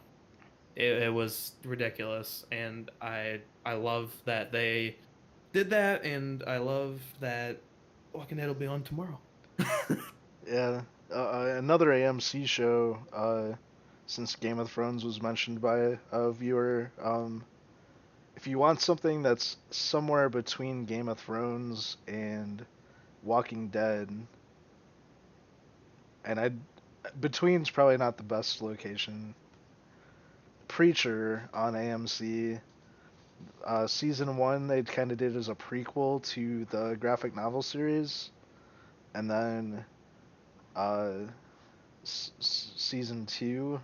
It was ridiculous, and I love that they did that, and I love that Walking Dead will be on tomorrow.
Yeah, another AMC show. Since Game of Thrones was mentioned by a viewer, if you want something that's somewhere between Game of Thrones and Walking Dead, and I between's probably not the best location. Preacher on AMC. Season 1 they kind of did as a prequel to the graphic novel series, and then uh, season 2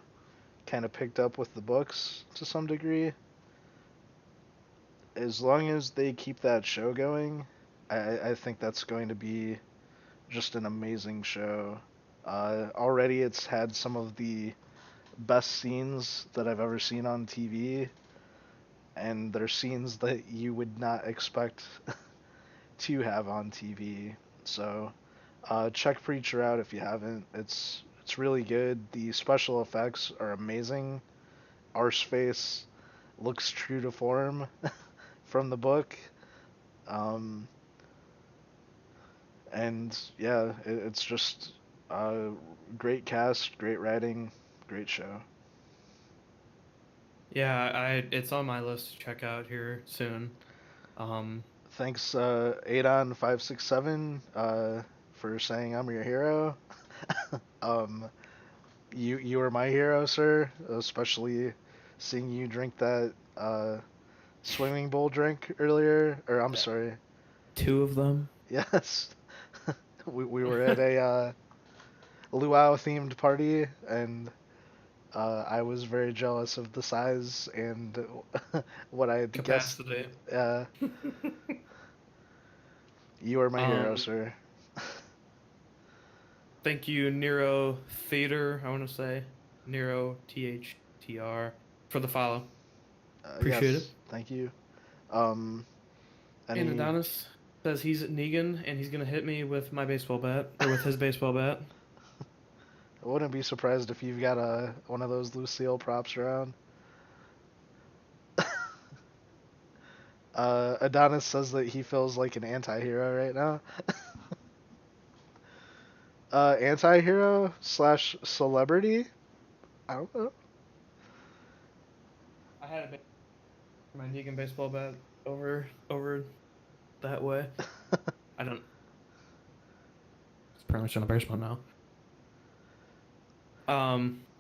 kind of picked up with the books to some degree. As long as they keep that show going, I think that's going to be just an amazing show. Already it's had some of the best scenes that I've ever seen on TV, and they're scenes that you would not expect to have on TV. So check Preacher out if you haven't. It's really good. The special effects are amazing. Arseface looks true to form from the book. Um, and yeah, it's just great cast, great writing, great show.
Yeah, it's on my list to check out here soon. Um,
Thanks, Adon567, for saying I'm your hero. um, you were my hero, sir. Especially seeing you drink that swimming bowl drink earlier. Or I'm sorry.
2 of them.
Yes, we were at a luau themed party, and I was very jealous of the size and what I had guessed.
Capacity.
Uh, you are my hero,
um,
sir.
Thank you, Nero Theater. I want to say Nero THTR for the follow. Appreciate it.
Yes, thank you. Um,
And
any
Adonis says he's at Negan and he's gonna hit me with my baseball bat or with his baseball bat.
I wouldn't be surprised if you've got a one of those Lucille props around. Adonis says that he feels like an anti-hero right now. Anti-hero slash celebrity? I don't know.
I had my Negan baseball bat over that way. I don't. It's pretty much on the baseball now.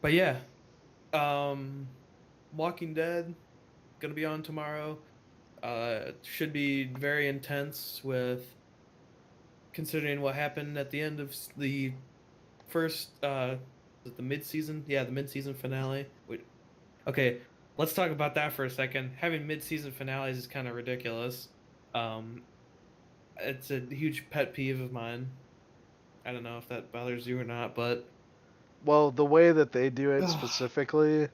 But yeah, um, Walking Dead gonna be on tomorrow. Should be very intense with considering what happened at the end of the first the mid-season, yeah, the mid-season finale. Wait, okay, let's talk about that for a second. Having mid-season finales is kind of ridiculous. Um, it's a huge pet peeve of mine. I don't know if that bothers you or not, but
Well, the way that they do it
ugh,
specifically,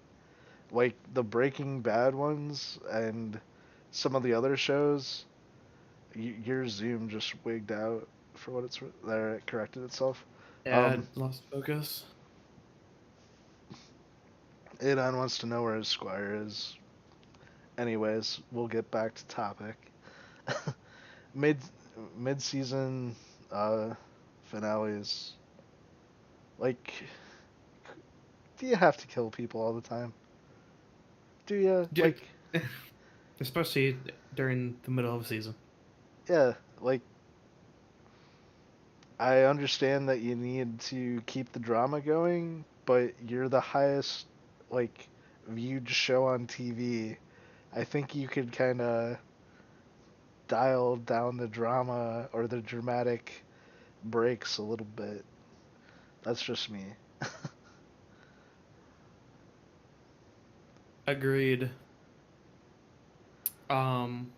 like the Breaking Bad ones and some of the other shows, your Zoom just wigged out for what it's there. It corrected itself.
yeah,
Um,
I lost focus.
Adon wants to know where his squire is. Anyways, we'll get back to topic. mid mid season uh, finales. Like, do you have to kill people all the time? Do you?
Dude, especially during the middle of the season.
Yeah. Like, I understand that you need to keep the drama going, but you're the highest, like, viewed show on TV. I think you could kind of dial down the drama or the dramatic breaks a little bit. That's just me.
Agreed. Um,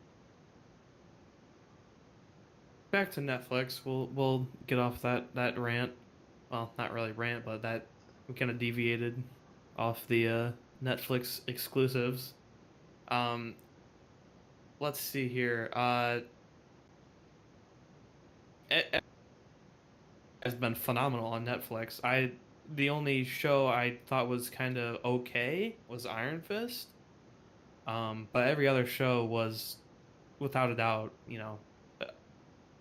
Back to Netflix. We'll get off that rant. Well, not really rant, but that we kind of deviated off the Netflix exclusives. Um, let's see here. It has been phenomenal on Netflix. The only show I thought was kind of okay was Iron Fist. But every other show was, without a doubt,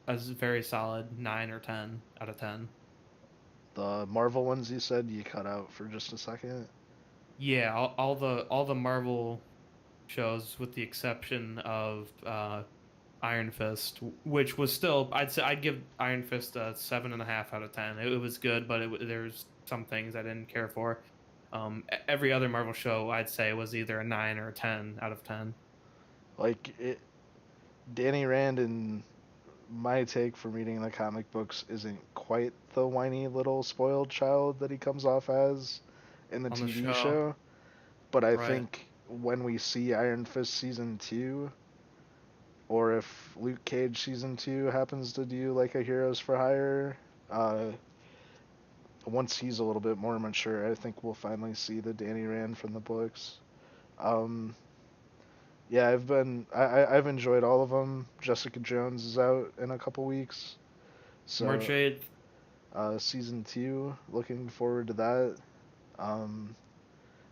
a very solid 9 or 10 out of 10.
The Marvel ones you said you cut out for just a second.
Yeah, all the Marvel shows, with the exception of Iron Fist, which was still, I'd give Iron Fist a 7.5 out of 10. It was good, but there's some things I didn't care for. Every other Marvel show I'd say was either a 9 or a 10 out of 10.
Like Danny Rand and my take from reading the comic books isn't quite the whiny little spoiled child that he comes off as in the
On the
TV
show,
show. But I
right?
think when we see Iron Fist season 2, or if Luke Cage season 2 happens to do like a Heroes for Hire, uh, once he's a little bit more mature, I think we'll finally see the Danny Rand from the books. Um, yeah, I've enjoyed all of them. Jessica Jones is out in a couple weeks,
March
so
8th.
season 2, looking forward to that. Um,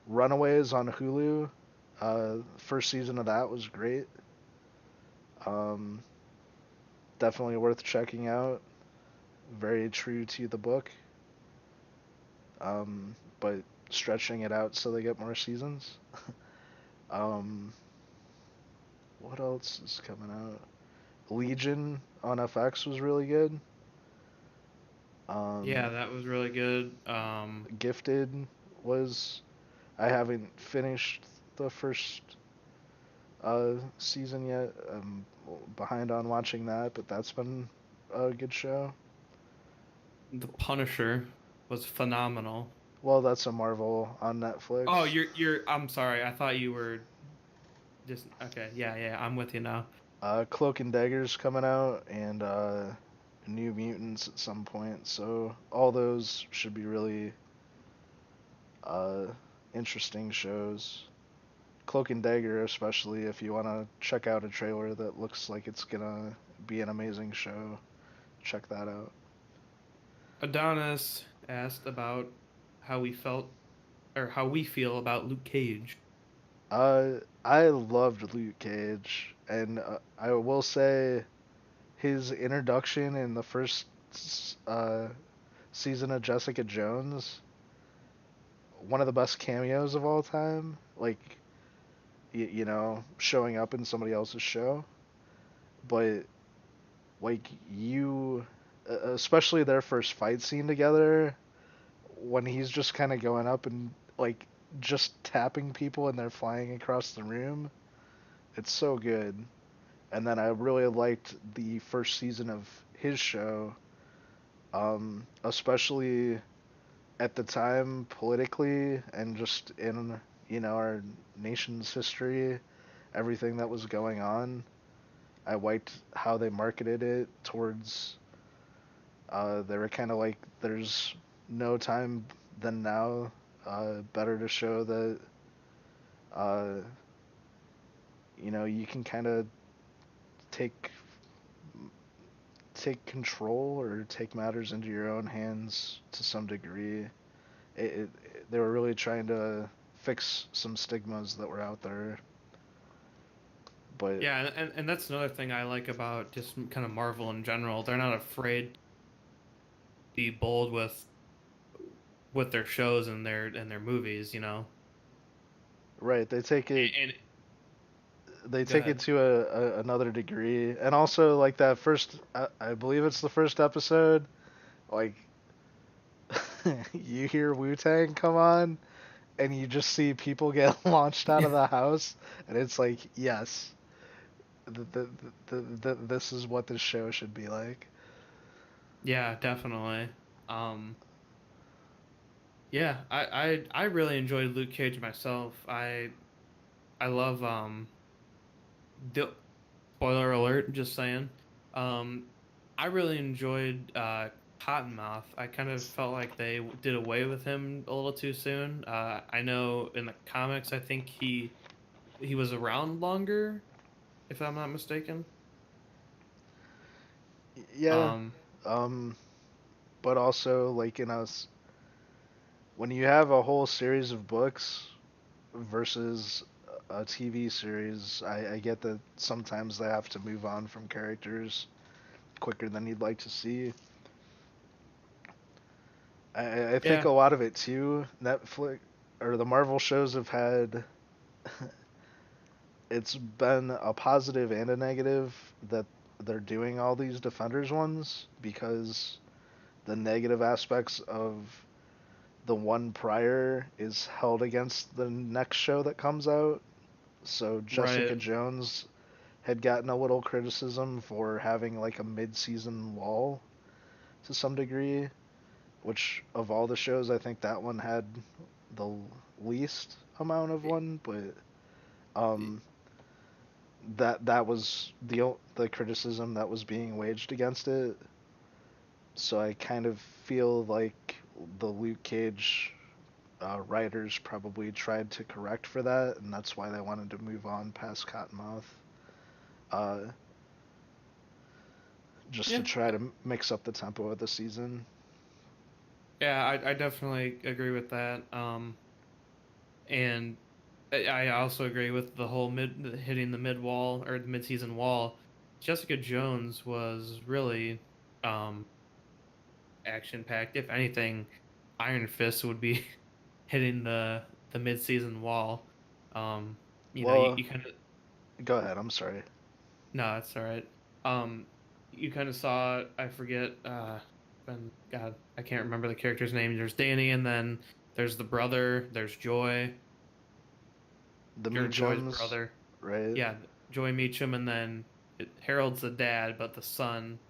Runaways on Hulu, first season of that was great. Um, Definitely worth checking out. Very true to the book, but stretching it out so they get more seasons. um, what else is coming out? Legion on FX was really good.
Yeah,
Um,
that was really good.
Gifted was. I haven't finished the first season yet. I'm behind on watching that, but that's been a good show.
The Punisher was phenomenal.
Well, that's a Marvel on
Oh,
Netflix.
I'm sorry. I thought you were just okay. Yeah, yeah, I'm with you now.
Cloak and Dagger's coming out, and New Mutants at some point. So all those should be really uh, interesting shows. Cloak and Dagger, especially if you want to check out a trailer that looks like it's gonna be an amazing show, check that out.
Adonis asked about how we felt or how we feel about Luke Cage.
I loved Luke Cage, and I will say his introduction in the first uh, season of Jessica Jones, one of the best cameos of all time. Like, showing up in somebody else's show, but like especially their first fight scene together, when he's just kind of going up and like just tapping people and they're flying across the room. It's so good. And then I really liked the first season of his show, especially at the time politically and just in our nation's history, everything that was going on. I liked how they marketed it towards. They were kind of like, there's no time than now. Better to show that uh, you can kind of take take control or take matters into your own hands to some degree. They were really trying to fix some stigmas that were out there, but
Yeah, and that's another thing I like about just kind of Marvel in general. They're not afraid to be bold with their shows and their movies, you know.
right,
And
they
go
take it
ahead.
to another degree, and also like that first, I believe it's the first episode, like you hear Wu Tang come on, and you just see people get launched out of the house, and it's like, yes, this is what this show should be like.
Yeah, definitely. Um, yeah, I really enjoyed Luke Cage myself. I love the spoiler alert, just saying. Um, I really enjoyed Cottonmouth. I kind of felt like they did away with him a little too soon. I know in the comics, I think he was around longer, if I'm not mistaken.
Yeah,
Um,
um, but also like in us, when you have a whole series of books versus a TV series, I get that sometimes they have to move on from characters quicker than you'd like to see. I think
yeah,
a lot of it too, Netflix or the Marvel shows have had, it's been a positive and a negative that they're doing all these Defenders ones, because the negative aspects of the one prior is held against the next show that comes out. So Jessica
right,
Jones had gotten a little criticism for having like a mid-season lull to some degree, which of all the shows, I think that one had the least amount of one, but um, that was the criticism that was being waged against it. So I kind of feel like the Luke Cage writers probably tried to correct for that, and that's why they wanted to move on past Cottonmouth, uh, just to
yeah,
try to mix up the tempo of the season.
yeah. I definitely agree with that. And I also agree with the whole mid hitting the mid wall or the mid season wall. Jessica Jones was really um action packed. If anything, Iron Fist would be hitting the mid season wall. Um,
Well,
you kind of
go ahead. I'm sorry.
no, that's all right. Um, you kind of saw I forget and God I can't remember the character's name. There's Danny, and then there's the brother. There's Joy.
The
Joy's
Meachums,
brother.
right?
Yeah, Joy Meacham, and then Harold's the dad, but the son.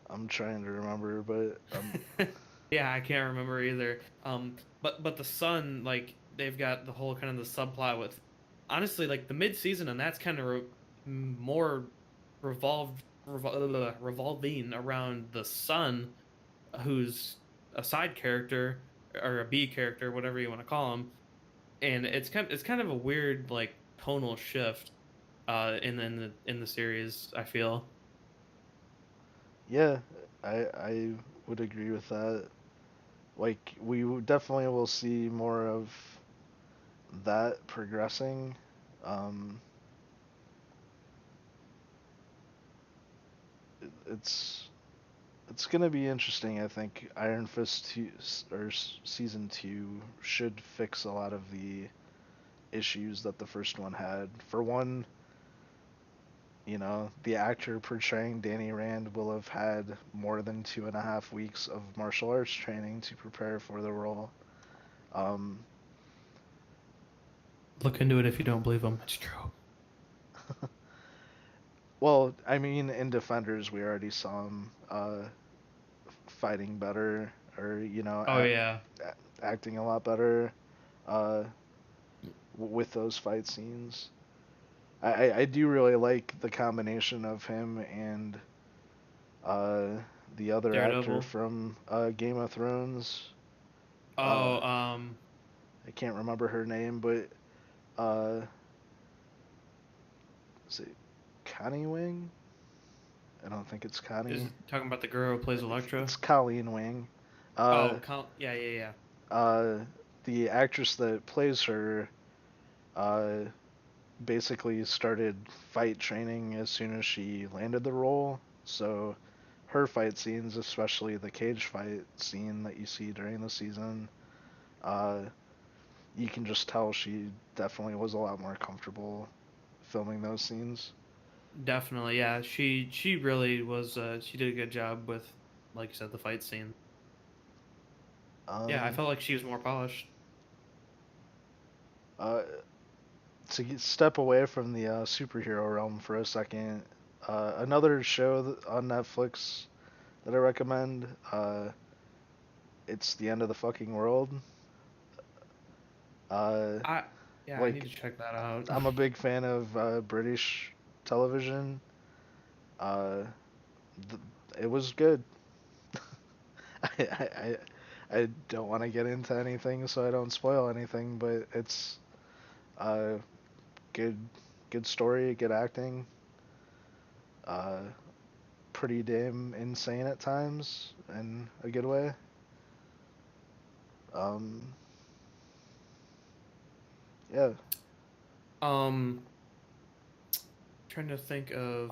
I'm trying to remember, but
Yeah, I can't remember either. But the son, like they've got the whole kind of the subplot with, honestly, like the mid season, and that's kind of more revolving around the son, who's a side character or a B character, whatever you want to call him, and it's kind of a weird like tonal shift in the series, I feel.
yeah, I would agree with that. Like definitely will see more of that progressing. Um, it's it's gonna be interesting. I think Iron Fist season two should fix a lot of the issues that the first one had. For one, the actor portraying Danny Rand will have had more than 2.5 weeks of martial arts training to prepare for the role. Um,
Look into it if you don't believe him. It's true.
Well, I mean, in Defenders, we already saw him fighting better, or
Oh yeah,
acting a lot better uh, with those fight scenes. I do really like the combination of him and uh, the other actor
Daredevil.
from Game of Thrones. Uh,
Oh,
I can't remember her name, but uh, is it Connie Wing? I don't think it's
is
Connie.
it talking about the girl who plays Elektra?
It's Colleen Wing. Uh,
Yeah, yeah, yeah.
uh, the actress that plays her uh, basically started fight training as soon as she landed the role. So her fight scenes, especially the cage fight scene that you see during the season, uh, you can just tell she definitely was a lot more comfortable filming those scenes.
Definitely, yeah. She really was. She did a good job with, like you said, the fight scene. Yeah, I
Um,
felt like she was more polished.
uh, step away from the superhero realm for a second, another show on Netflix that I recommend, it's the end of the fucking world. Uh,
I Yeah, I need
like
to check that out.
I'm a big fan of British television. Uh, th- it was good. I, I I don't want to get into anything, so I don't spoil anything. But it's uh good, good story, good acting. Uh, Pretty damn insane at times in a good way. Um, yeah.
Um, Trying to think of.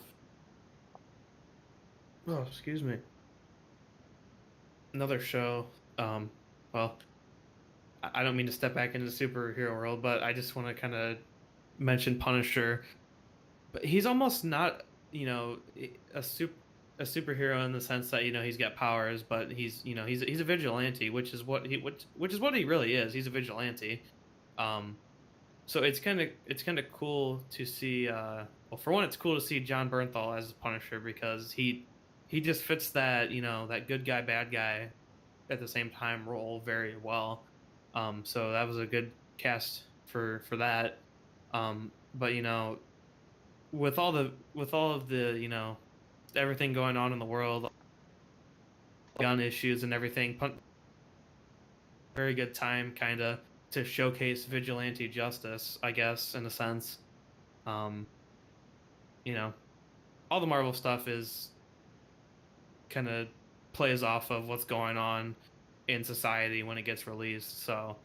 Oh, excuse me. Another show. Well, I don't mean to step back into the superhero world, but I just want to kind of mention Punisher. But he's almost not, a superhero in the sense that he's got powers, but he's a vigilante, which is what he really is. He's a vigilante. Um, so it's kind of cool to see. Well, for one, it's cool to see John Bernthal as Punisher because he just fits that that good guy bad guy at the same time role very well. So that was a good cast for that. But with all of the everything going on in the world, gun issues and everything, very good time kind of to showcase vigilante justice, I guess, in a sense. Um, you know, all the Marvel stuff is kind of plays off of what's going on in society when it gets released. So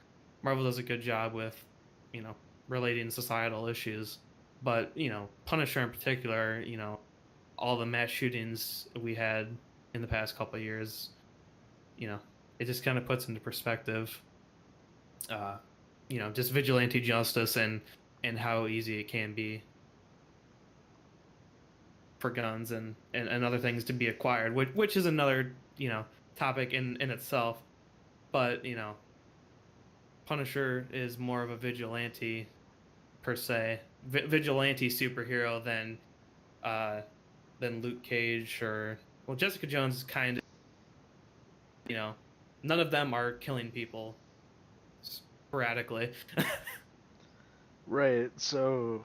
Marvel does a good job with, you know, relating societal issues. But, Punisher in particular, all the mass shootings we had in the past couple of years, you know, it just kind of puts into perspective, uh, just vigilante justice and how easy it can be for guns and other things to be acquired, which is another, topic in itself. But, Punisher is more of a vigilante per se, vigilante superhero uh than Luke Cage or well, Jessica Jones is kind of, you know, none of them are killing people sporadically.
Right. So,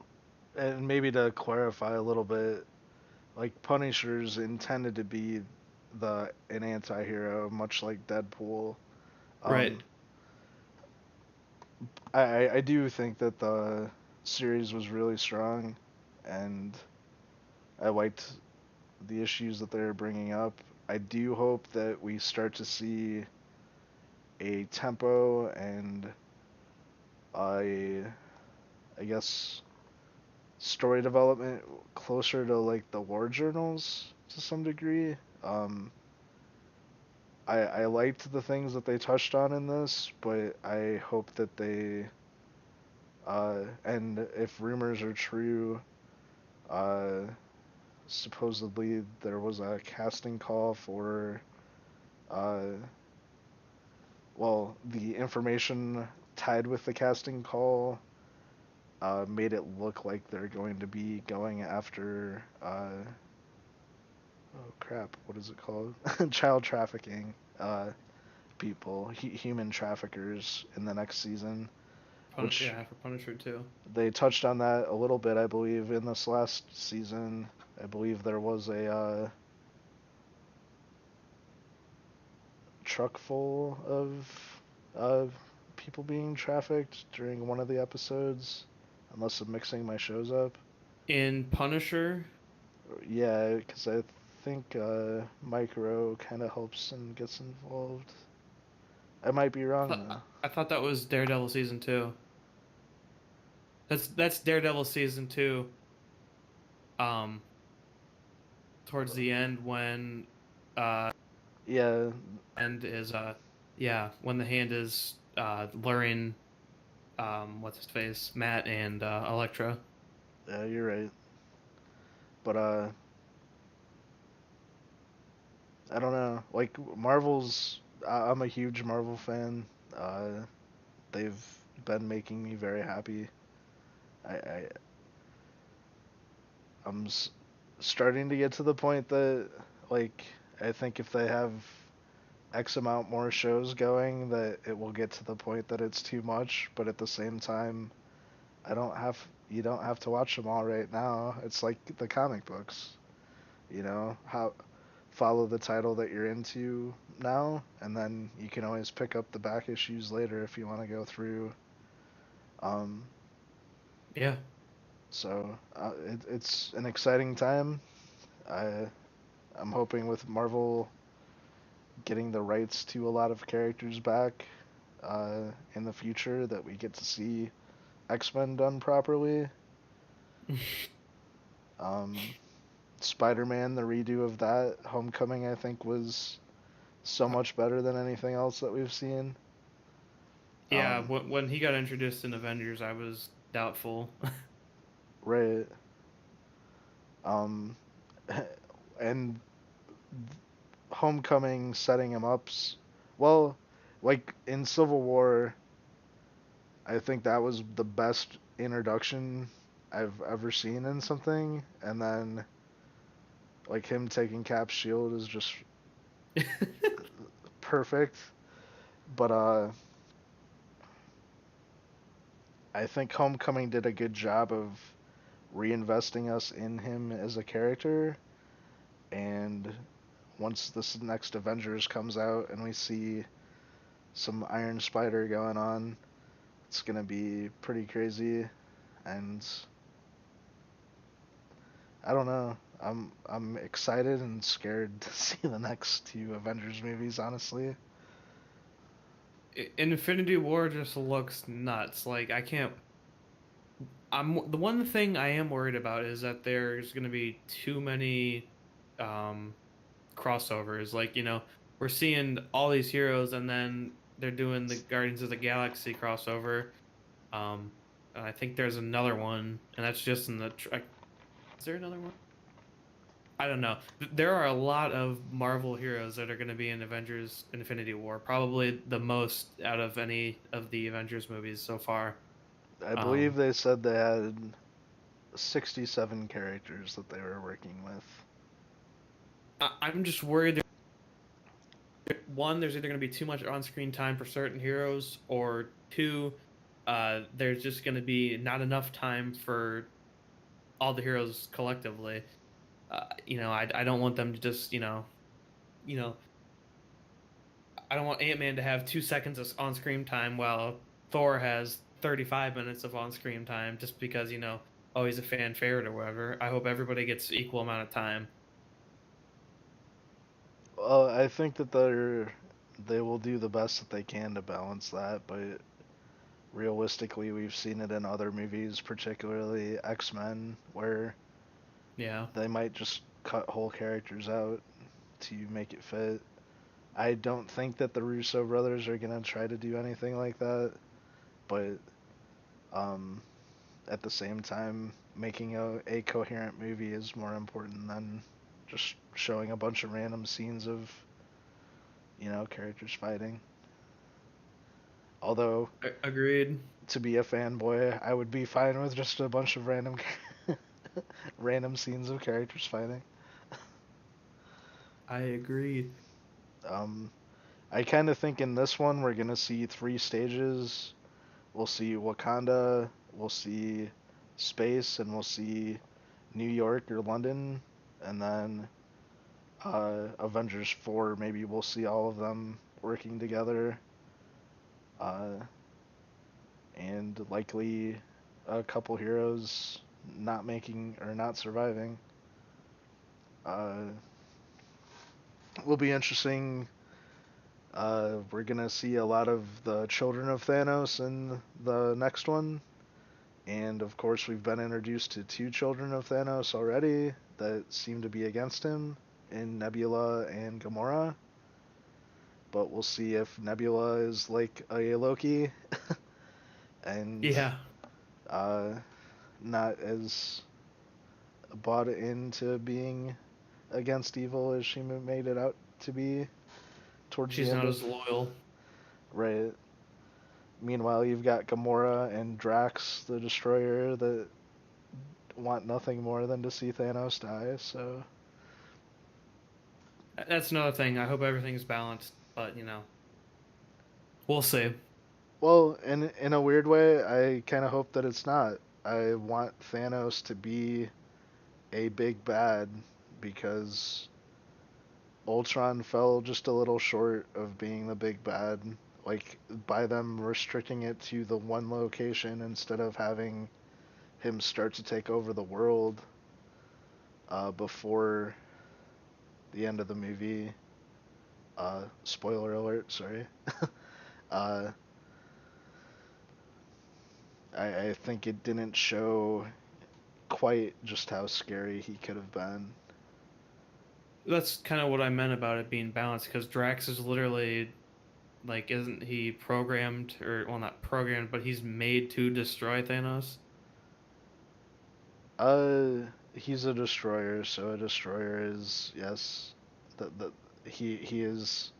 and maybe to clarify a little bit, like Punisher's intended to be the an anti-hero, much like Deadpool.
Right.
Um, I do think that the series was really strong, and I liked the issues that they're bringing up. I do hope that we start to see a tempo and a, I guess, story development closer to like the war journals to some degree. Um, I liked the things that they touched on in this, but I hope that they and if rumors are true, uh, supposedly there was a casting call for uh, well, the information tied with the casting call made it look like they're going to be going after oh crap, what is it called? Child trafficking people, human traffickers in the next season, which
Yeah, for Punisher too.
they touched on that a little bit, I believe, in this last season. I believe there was a truck full of uh, people being trafficked during one of the episodes, unless I'm mixing my shows up.
In Punisher,
Yeah, because I think Mike Rowe kind of helps and gets involved. I might be
I
wrong
thought
though.
I thought that was Daredevil season 2. That's Daredevil season 2. Um, Towards the end when
Yeah,
end is yeah, when the hand is luring what's his face, Matt and Elektra.
yeah, you're right. But I don't know. Like Marvel's, I'm a huge Marvel fan. Uh, they've been making me very happy. I I'm starting to get to the point that like I think if they have X amount more shows going, that it will get to the point that it's too much. But at the same time, I don't have you don't have to watch them all right now. It's like the comic books, how follow the title that you're into now, and then you can always pick up the back issues later if you want to go through. Um,
Yeah.
it's an exciting time. I I'm hoping with Marvel getting the rights to a lot of characters back uh, in the future that we get to see X-Men done properly. Um, Spider-Man, the redo of that, Homecoming, I think was so much better than anything else that we've seen.
Yeah,
Um,
when he got introduced in Avengers, I was doubtful.
right. Um, and Homecoming setting him up. Well, like in Civil War, I think that was the best introduction I've ever seen in something. And then like him taking Cap's shield is just perfect. But I think Homecoming did a good job of reinvesting us in him as a character. And once this next Avengers comes out and we see some Iron Spider going on, it's gonna be pretty crazy. And I don't know. I'm excited and scared to see the next two Avengers movies. Honestly,
Infinity War just looks nuts. Like I can't. I'm the one thing I am worried about is that there's going to be too many um crossovers. Like we're seeing all these heroes, and then they're doing the Guardians of the Galaxy crossover. Um, and I think there's another one, and that's just in the. Is there another one? I don't know. There are a lot of Marvel heroes that are going to be in Avengers Infinity War, probably the most out of any of the Avengers movies so far.
I believe
Um,
they said they had 67 characters that they were working with.
I'm just worried one, there's either going to be too much on-screen time for certain heroes, or two, there's just going to be not enough time for all the heroes collectively. I don't want them to just you know I don't want Ant-Man to have 2 seconds of on-screen time while Thor has 35 minutes of on-screen time just because oh, he's a fan favorite or whatever. I hope everybody gets equal amount of time.
Well, I think that they will do the best that they can to balance that, but realistically, we've seen it in other movies, particularly X-Men, where
Yeah.
they might just cut whole characters out to make it fit. I don't think that the Russo brothers are gonna try to do anything like that, but um, at the same time, making a coherent movie is more important than just showing a bunch of random scenes of characters fighting. Although,
Agreed.
to be a fanboy, I would be fine with just a bunch of random scenes of characters fighting.
I agree.
Um, I kind of think in this one we're gonna see three stages. We'll see Wakanda, we'll see space, and we'll see New York or London, and then Avengers 4. Maybe we'll see all of them working together, uh, and likely a couple heroes not making or not surviving. Uh, will be interesting. We're gonna see a lot of the children of Thanos in the next one, and of course we've been introduced to two children of Thanos already that seem to be against him in Nebula and Gamora. But we'll see if Nebula is like a Loki and
Yeah,
uh, not as bought into being against evil as she made it out to be towards the
she's
end
not
of
as loyal.
right. Meanwhile, you've got Gamora and Drax, the Destroyer, that want nothing more than to see Thanos die. So,
That's another thing. I hope everything's balanced, but we'll see.
well, in a weird way, I kind of hope that it's not. I want Thanos to be a big bad because Ultron fell just a little short of being the big bad. Like, by them restricting it to the one location instead of having him start to take over the world before the end of the movie. Spoiler alert, sorry. uh, I think it didn't show quite just how scary he could have been.
That's kind of what I meant about it being balanced, because Drax is literally like, isn't he programmed, or well, not programmed, but he's made to destroy Thanos?
He's a destroyer, so a destroyer is yes, the he is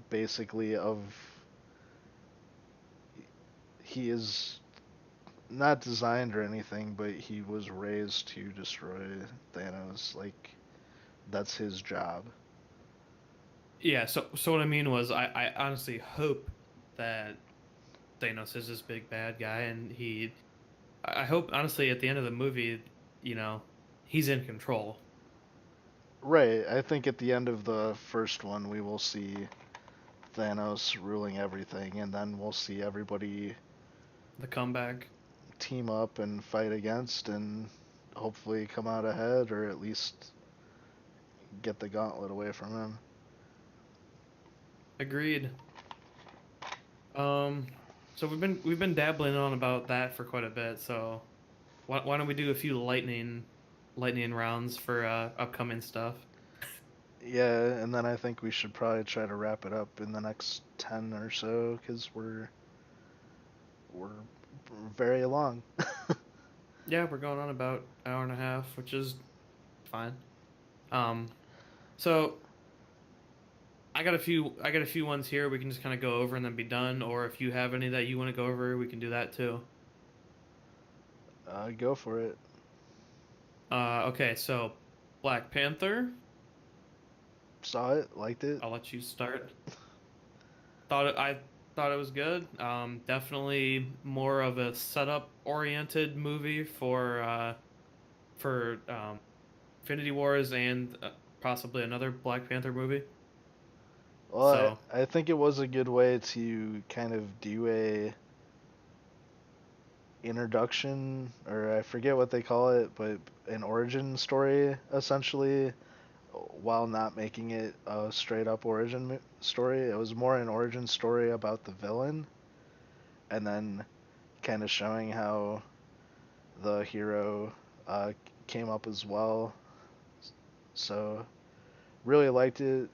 basically of he is not designed or anything, but he was raised to destroy Thanos. Like that's his job.
Yeah. So what I mean was, I honestly hope that Thanos is this big bad guy, and I hope honestly at the end of the movie, you know, he's in control.
Right. I think at the end of the first one, we will see Thanos ruling everything, and then we'll see everybody
The comeback.
team up and fight against, and hopefully come out ahead, or at least get the gauntlet away from him.
Agreed. Um, so we've been dabbling on about that for quite a bit. So why don't we do a few lightning rounds for upcoming stuff?
Yeah, and then I think we should probably try to wrap it up in the next 10 or so, because we're very long.
Yeah, we're going on about an hour and a half, which is fine. Um, so I got a few ones here we can just kind of go over and then be done. Or if you have any that you want to go over, we can do that too.
Go for it.
Okay, so Black Panther.
Saw it, liked it.
I'll let you start. I thought it was good. Definitely more of a setup oriented movie for Infinity Wars and possibly another Black Panther movie.
Well,
So
I think it was a good way to kind of do a introduction, or I forget what they call it, but an origin story essentially, while not making it a straight up origin story. It was more an origin story about the villain, and then kind of showing how the hero came up as well. So really liked it.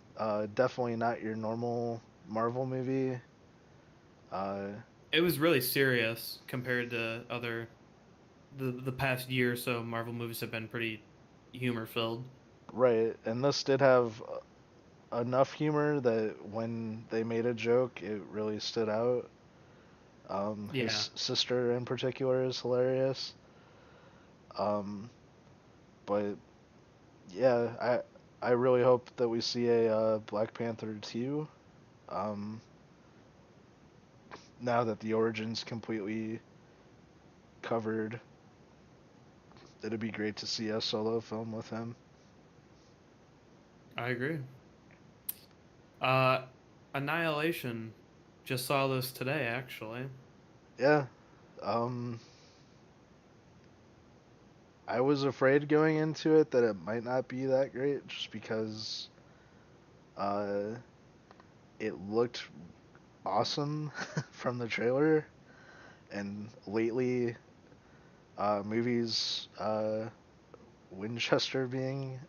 Definitely not your normal Marvel movie. Uh,
it was really serious compared to the past year or so. Marvel movies have been pretty humor filled.
right, and this did have enough humor that when they made a joke, it really stood out.
Yeah,
His sister in particular is hilarious. Um, but yeah, I really hope that we see a Black Panther 2. Um, now that the origin's completely covered, it'd be great to see a solo film with him.
I agree. Uh, Annihilation. Just saw this today, actually.
Yeah. Um, I was afraid going into it that it might not be that great just because uh, it looked awesome from the trailer. And lately, movies, Winchester being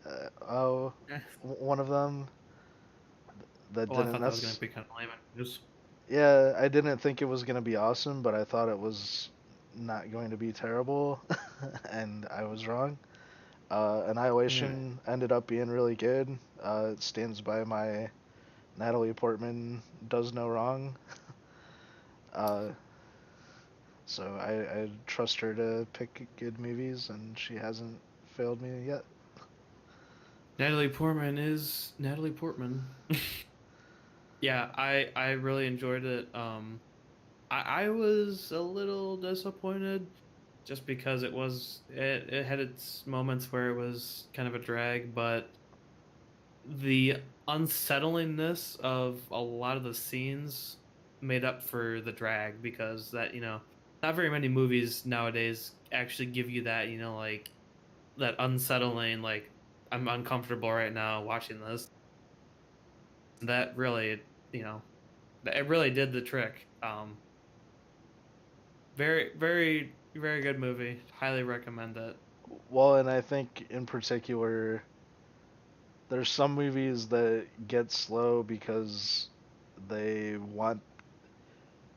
one of them, that
Well, I
didn't
thought that was going to
necessarily.
be kind of lame. Just
Yeah, I didn't think it was going to be awesome, but I thought it was not going to be terrible, and I was wrong.
yeah,
Annihilation ended up being really good. It stands by my Natalie Portman does no wrong. Uh, so I trust her to pick good movies, and she hasn't failed me yet.
Natalie Portman is Natalie Portman. Yeah, I really enjoyed it. I was a little disappointed just because it had its moments where it was kind of a drag, but the unsettlingness of a lot of the scenes made up for the drag because not very many movies nowadays actually give you that, like that unsettling, like I'm uncomfortable right now watching this. That really, it really did the trick. Very, very, very good movie. Highly recommend it.
Well, and I think in particular, there's some movies that get slow because they want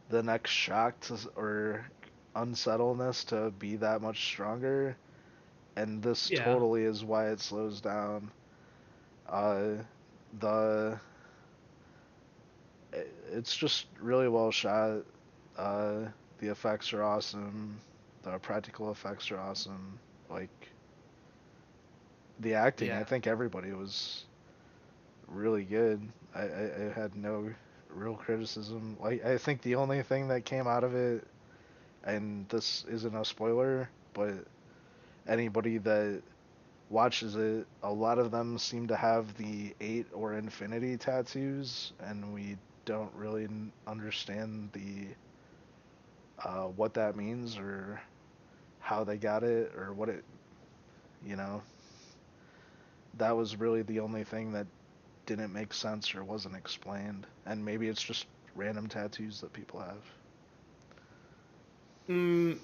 the next shock to, or unsettledness to be that much stronger, and this
Yeah,
totally is why it slows down. Uh, the it's just really well shot. Uh, the effects are awesome. The practical effects are awesome. Like the acting, I
yeah.
think everybody was really good. I had no real criticism. Like I think the only thing that came out of it, and this isn't a spoiler, but anybody that watches it, a lot of them seem to have the 8 or infinity tattoos, and we don't really understand the what that means or how they got it or what it, you know, that was really the only thing that didn't make sense or wasn't explained. And maybe it's just random tattoos that people have.
Mm,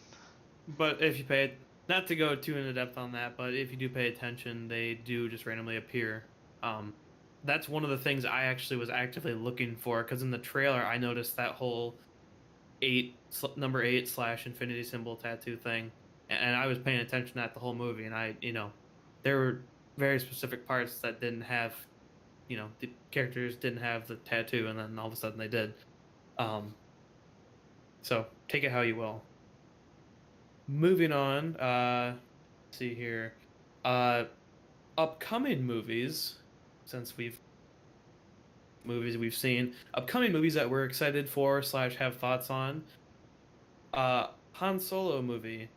but if you pay, not to go too into depth on that, but if you do pay attention, they do just randomly appear. Um, that's one of the things I actually was actively looking for because in the trailer I noticed that whole number eight slash infinity symbol tattoo thing, and I was paying attention to that the whole movie, and there were very specific parts that didn't have, the characters didn't have the tattoo, and then all of a sudden they did. Um, so take it how you will. Moving on, let's see here. Uh, Upcoming movies, since we've seen upcoming movies that we're excited for slash have thoughts on. Han Solo movie.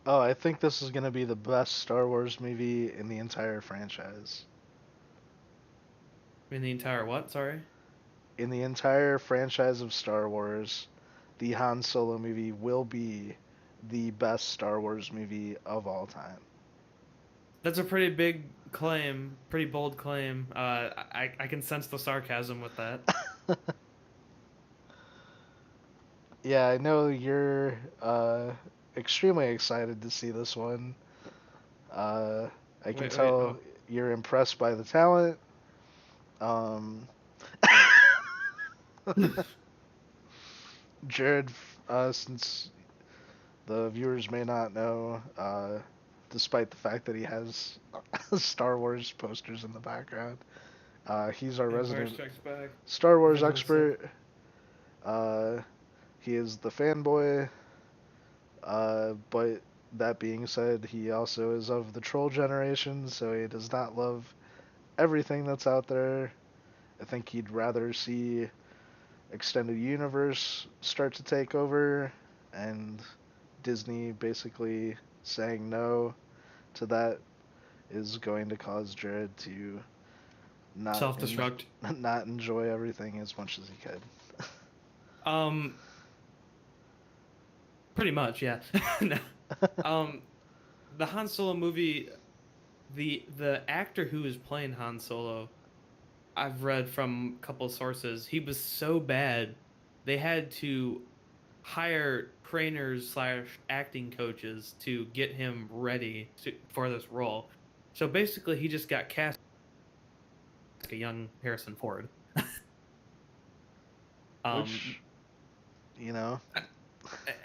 Oh, I think this is going to be the best Star Wars movie in the entire franchise.
In the entire what? Sorry.
In the entire franchise of Star Wars, the Han Solo movie will be the best Star Wars movie of all time.
That's a pretty big claim, pretty bold claim. I can sense the sarcasm with that.
Yeah, I know you're extremely excited to see this one. Uh, I can
Wait.
tell
Oh,
you're impressed by the talent. Um, Jared, since the viewers may not know, despite the fact that he has Star Wars posters in the background. He's our
Empire
resident
Strikes Back.
Star Wars
Revenge of the Sith.
expert. He is the fanboy. But that being said, he also is of the troll generation, so he does not love everything that's out there. I think he'd rather see extended universe start to take over, and Disney basically saying no to that is going to cause Jared to not
Self-destruct.
not enjoy everything as much as he could.
Um, pretty much, yeah. No. Um, the Han Solo movie, the actor who is playing Han Solo, I've read from a couple sources, he was so bad they had to hire trainers slash acting coaches to get him ready for this role. So basically, he just got cast like a young Harrison Ford.
Which, you know,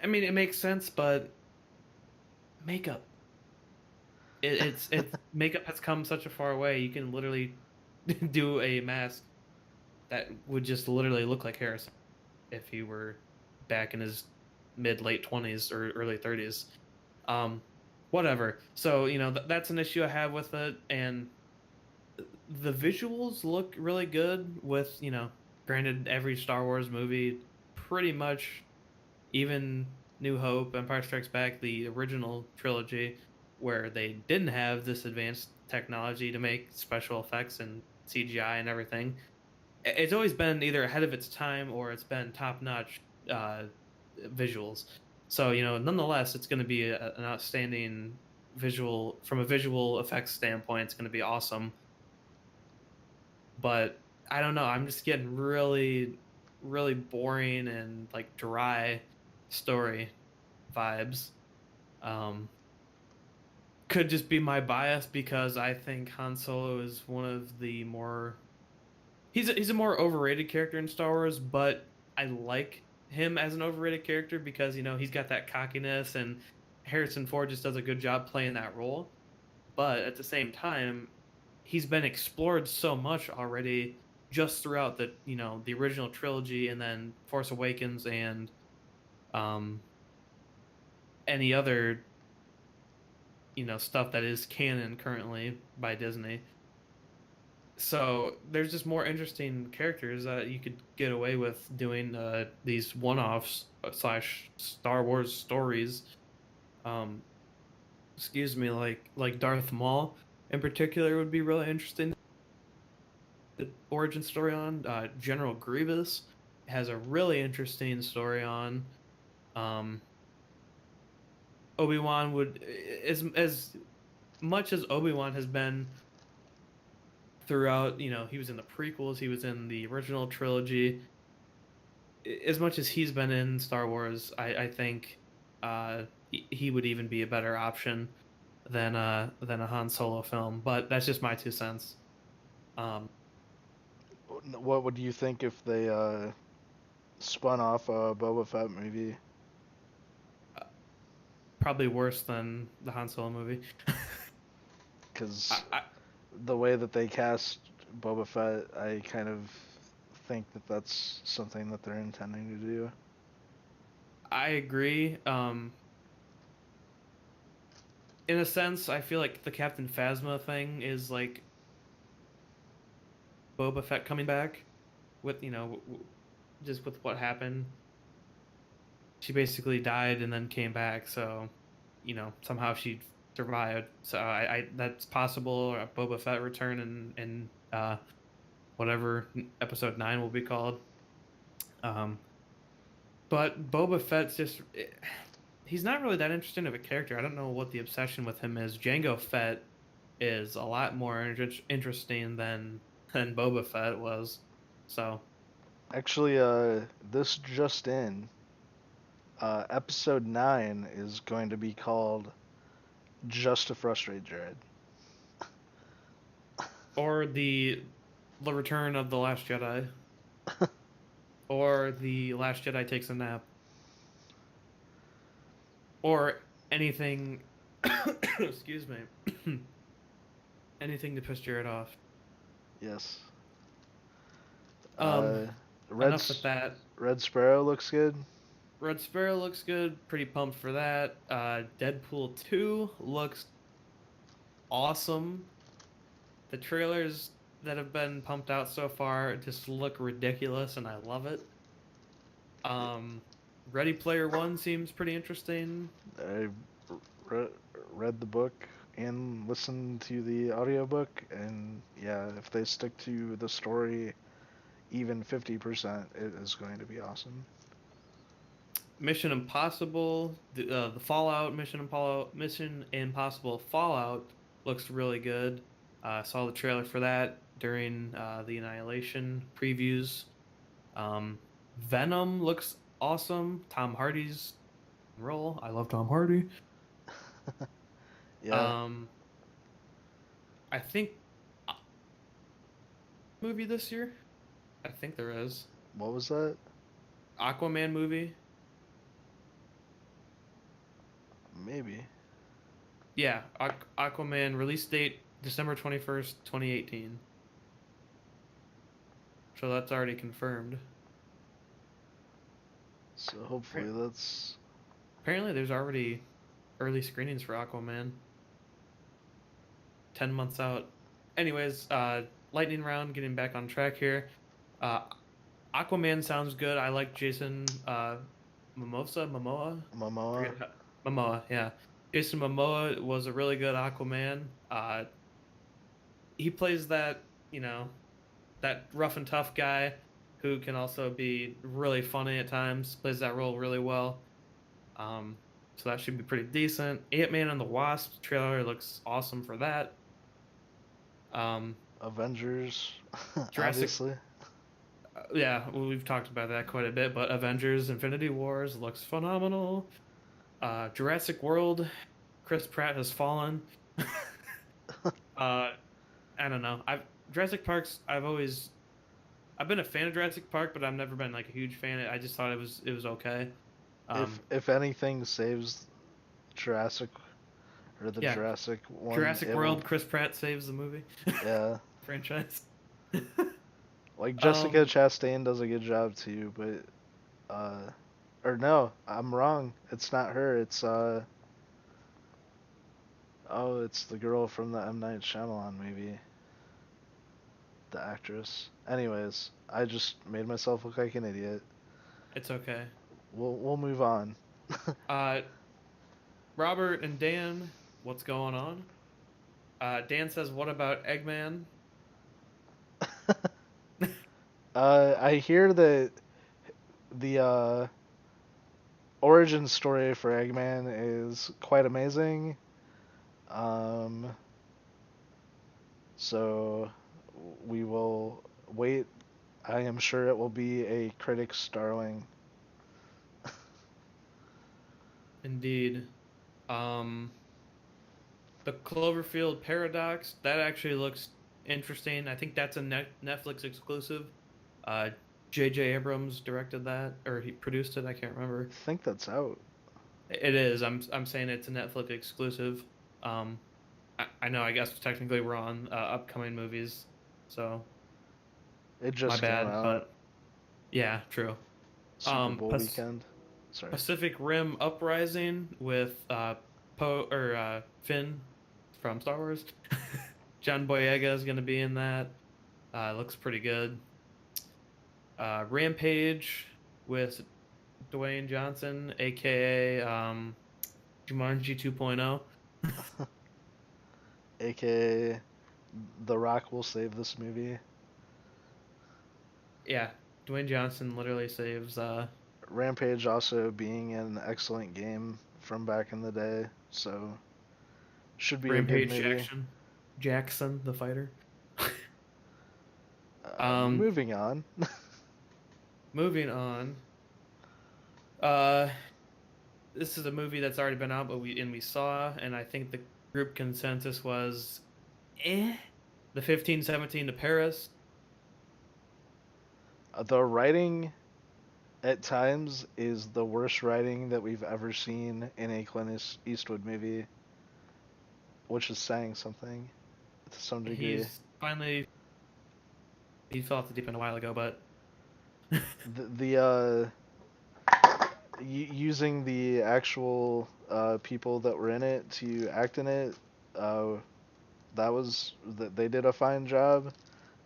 I mean, it makes sense, but makeup. It's makeup has come such a far way. You can literally do a mask that would just literally look like Harrison if he were back in his mid late 20s or early 30s. Whatever. So that's an issue I have with it, and the visuals look really good. With granted, every Star Wars movie, pretty much, even New Hope, Empire Strikes Back, the original trilogy, where they didn't have this advanced technology to make special effects and CGI and everything. It's always been either ahead of its time or it's been top-notch visuals. So nonetheless, it's going to be an outstanding visual from a visual effects standpoint. It's going to be awesome. But I don't know. I'm just getting really, really boring and like dry story vibes. Could just be my bias because I think Han Solo is one of the more he's a more overrated character in Star Wars, but I like him as an overrated character because he's got that cockiness, and Harrison Ford just does a good job playing that role. But at the same time, he's been explored so much already just throughout the original trilogy, and then Force Awakens, and any other stuff that is canon currently by Disney. So there's just more interesting characters that you could get away with doing these one-offs slash Star Wars stories. Excuse me, like Darth Maul in particular would be really interesting. The origin story on General Grievous has a really interesting story on. Obi-Wan would, as much as Obi-Wan has been throughout, he was in the prequels, he was in the original trilogy. As much as he's been in Star Wars, I think he would even be a better option than a Han Solo film. But that's just my 2 cents.
what would you think if they spun off a Boba Fett movie?
Probably worse than the Han Solo movie.
Because the way that they cast Boba Fett, I kind of think that that's something that they're intending to do.
I agree. In a sense, I feel like the Captain Phasma thing is like Boba Fett coming back with just with what happened. She basically died and then came back, so somehow she survived. So I that's possible. Or a Boba Fett return in whatever episode 9 will be called. But Boba Fett's just he's not really that interesting of a character. I don't know what the obsession with him is. Jango Fett is a lot more interesting than Boba Fett was. So
Actually, this just in, episode 9 is going to be called Just to Frustrate Jared.
or the Return of the Last Jedi, or the Last Jedi takes a nap, or anything Excuse me. Anything to piss Jared off.
Yes.
Um,
Uh, Red
enough with that.
Red Sparrow looks good.
Red Sparrow looks good. Pretty pumped for that. Deadpool 2 looks awesome. The trailers that have been pumped out so far just look ridiculous, and I love it. Um, Ready Player One seems pretty interesting.
I re- read the book and listened to the audiobook, and yeah, if they stick to the story even 50%, it is going to be awesome.
Mission Impossible, the Fallout Mission Impossible Fallout looks really good. I saw the trailer for that during the Annihilation previews. Um, Venom looks awesome. Tom Hardy's role. I love Tom Hardy.
Yeah,
Um, I think uh, movie this year. I think there is
what was that?
Aquaman movie.
Maybe.
Yeah, Aquaman release date December 21st, 2018. So that's already confirmed.
So hopefully
Appar-
that's
Apparently, there's already early screenings for Aquaman. 10 months out. Anyways, lightning round. Getting back on track here. Uh, Aquaman sounds good. I like Jason Momoa.
Momoa.
Forget how, Momoa. Yeah, Jason Momoa was a really good Aquaman. He plays that that rough and tough guy who can also be really funny at times. Plays that role really well. Um, so that should be pretty decent. Ant-Man and the Wasp trailer looks awesome for that. Um,
Avengers,
Jurassic,
obviously.
yeah, we've talked about that quite a bit, but Avengers: Infinity Wars looks phenomenal. Jurassic World, Chris Pratt has fallen. uh, I don't know. Jurassic Park's. I've been a fan of Jurassic Park, but I've never been like a huge fan. I just thought it was okay.
If anything saves Jurassic or the
Yeah,
Jurassic one,
Jurassic
it will.
World, Chris Pratt saves the movie
Yeah,
franchise.
like Jessica
um,
Chastain does a good job too, but or no, I'm wrong. It's not her. It's oh, it's the girl from the M Night Shyamalan movie, the actress. Anyways, I just made myself look like an idiot.
it's okay.
We'll move on.
Uh, Robert and Dan, what's going on? Dan says, "What about Eggman?"
I hear that the origin story for Eggman is quite amazing. Um, so we will wait. I am sure it will be a critic's darling.
Indeed. Um, the Cloverfield Paradox that actually looks interesting. I think that's a Netflix exclusive. Uh, J.J. Abrams directed that, or he produced it. I can't remember.
I think that's out.
It is. I'm saying it's a Netflix exclusive. Um, I know. I guess technically we're on upcoming movies, so
It
my
just came
bad.
out.
But yeah, true.
Super Bowl weekend. Sorry.
Pacific Rim Uprising with Poe or Finn from Star Wars. John Boyega is going to be in that. Looks pretty good. Rampage with Dwayne Johnson, aka Jumanji 2.0.
AKA The Rock will save this movie.
Yeah, Dwayne Johnson literally saves
Rampage also being an excellent game from back in the day, so should be a good
Rampage
movie.
Jackson, the fighter. um,
Moving on.
Moving on. Uh, this is a movie that's already been out, but we saw, and I think the group consensus was, the 1517 to Paris.
The writing at times is the worst writing that we've ever seen in a Clint Eastwood movie. which is saying something to some degree.
He's finally he fell off the deep end a while ago, but
The using the actual people that were in it to act in it, uh, that they did a fine job.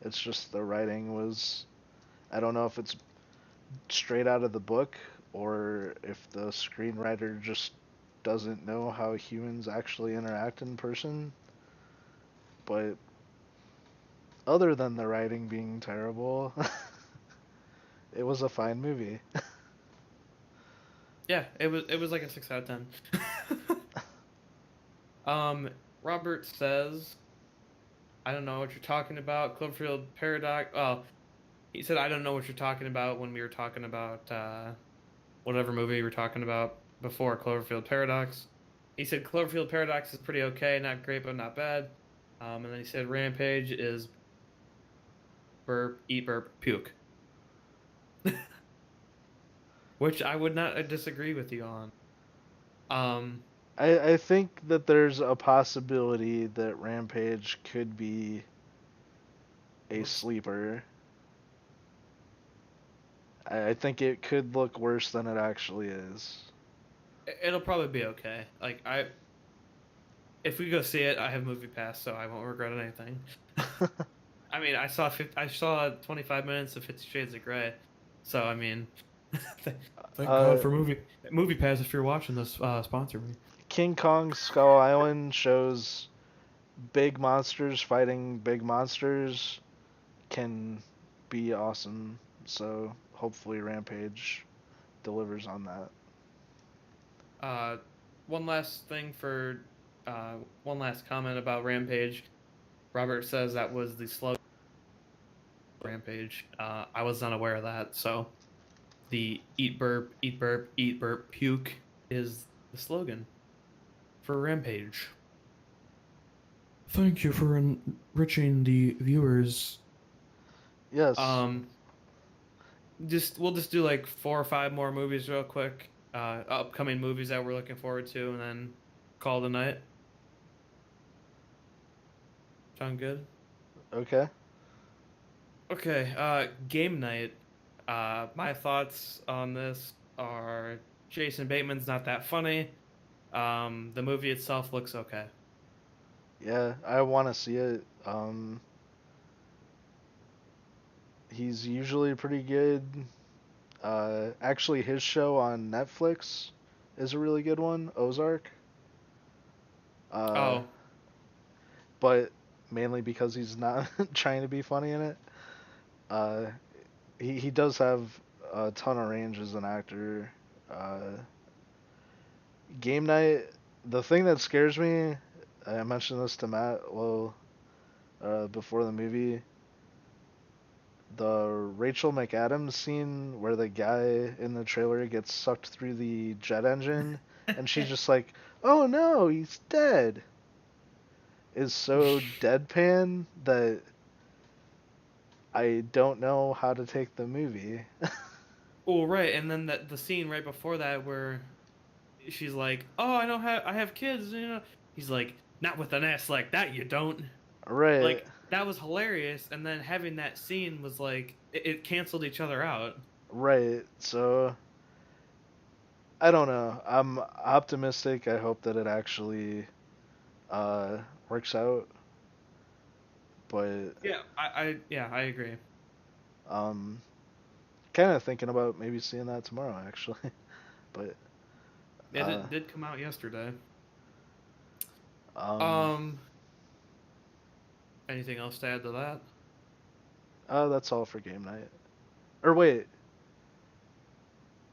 It's just the writing was, I don't know if it's straight out of the book or if the screenwriter just doesn't know how humans actually interact in person. But other than the writing being terrible, it was a fine movie.
yeah, it was like a 6 out of 10. um, Robert says, I don't know what you're talking about. Cloverfield Paradox. Oh, he said I don't know what you're talking about when we were talking about whatever movie we were talking about before Cloverfield Paradox. He said Cloverfield Paradox is pretty okay, not great but not bad. And then he said Rampage is burp, eat, burp, puke, which I would not disagree with you on. Um,
I think that there's a possibility that Rampage could be a
whoops.
sleeper. I think it could look worse than it actually is.
It'll probably be okay. If we go see it, I have Movie Pass, so I won't regret anything. I mean, I saw 25 minutes of 50 Shades of Grey, so I mean, thank God
uh,
for Movie Pass. If you're watching this, sponsor me.
King Kong Skull Island shows big monsters fighting big monsters can be awesome. So hopefully Rampage delivers on that.
Uh, one last thing for, one last comment about Rampage. Robert says that was the slogan Rampage. I was unaware of that, so the eat burp, eat burp, eat burp, puke is the slogan for Rampage. Thank you for enriching the viewers.
Yes.
Um, we'll just do like 4 or 5 more movies real quick. Upcoming movies that we're looking forward to, and then call it a night. Sound good?
Okay.
Okay. Game night. My thoughts on this are Jason Bateman's not that funny. The movie itself looks okay.
Yeah, I want to see it. He's usually pretty good. Actually, his show on Netflix is a really good one, Ozark. Uh,
Oh,
but mainly because he's not trying to be funny in it. Uh, he does have a ton of range as an actor. Uh, Game night. The thing that scares me, I mentioned this to Matt. Well, before the movie, the Rachel McAdams scene where the guy in the trailer gets sucked through the jet engine, and she's just like, "Oh no, he's dead," is so deadpan that I don't know how to take the movie.
well, right, and then the scene right before that where she's like, "Oh, I have kids," you know. He's like, "Not with an ass like that, you don't."
Right,
Like that was hilarious, and then having that scene was like it canceled each other out.
right. So I don't know. I'm optimistic. I hope that it actually uh, works out. But
Yeah, I agree.
um, kind of thinking about maybe seeing that tomorrow, actually. But
It
uh,
did come out yesterday.
um,
Um, anything else to add to that?
that's all for game night. Or wait,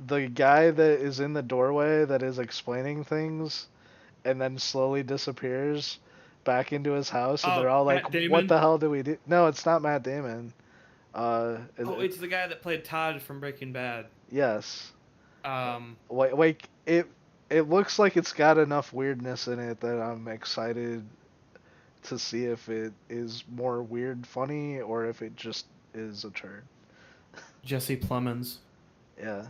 the guy that is in the doorway that is explaining things and then slowly disappears back into his house, and they're
Oh,
all like,
Matt
"What
Damon.
the hell do we do?" No, it's not Matt Damon.
Oh, it's the guy that played Todd from Breaking Bad.
Yes.
Um,
Wait, it looks like it's got enough weirdness in it that I'm excited to see if it is more weird funny or if it just is a turd.
Jesse Plemons.
Yeah.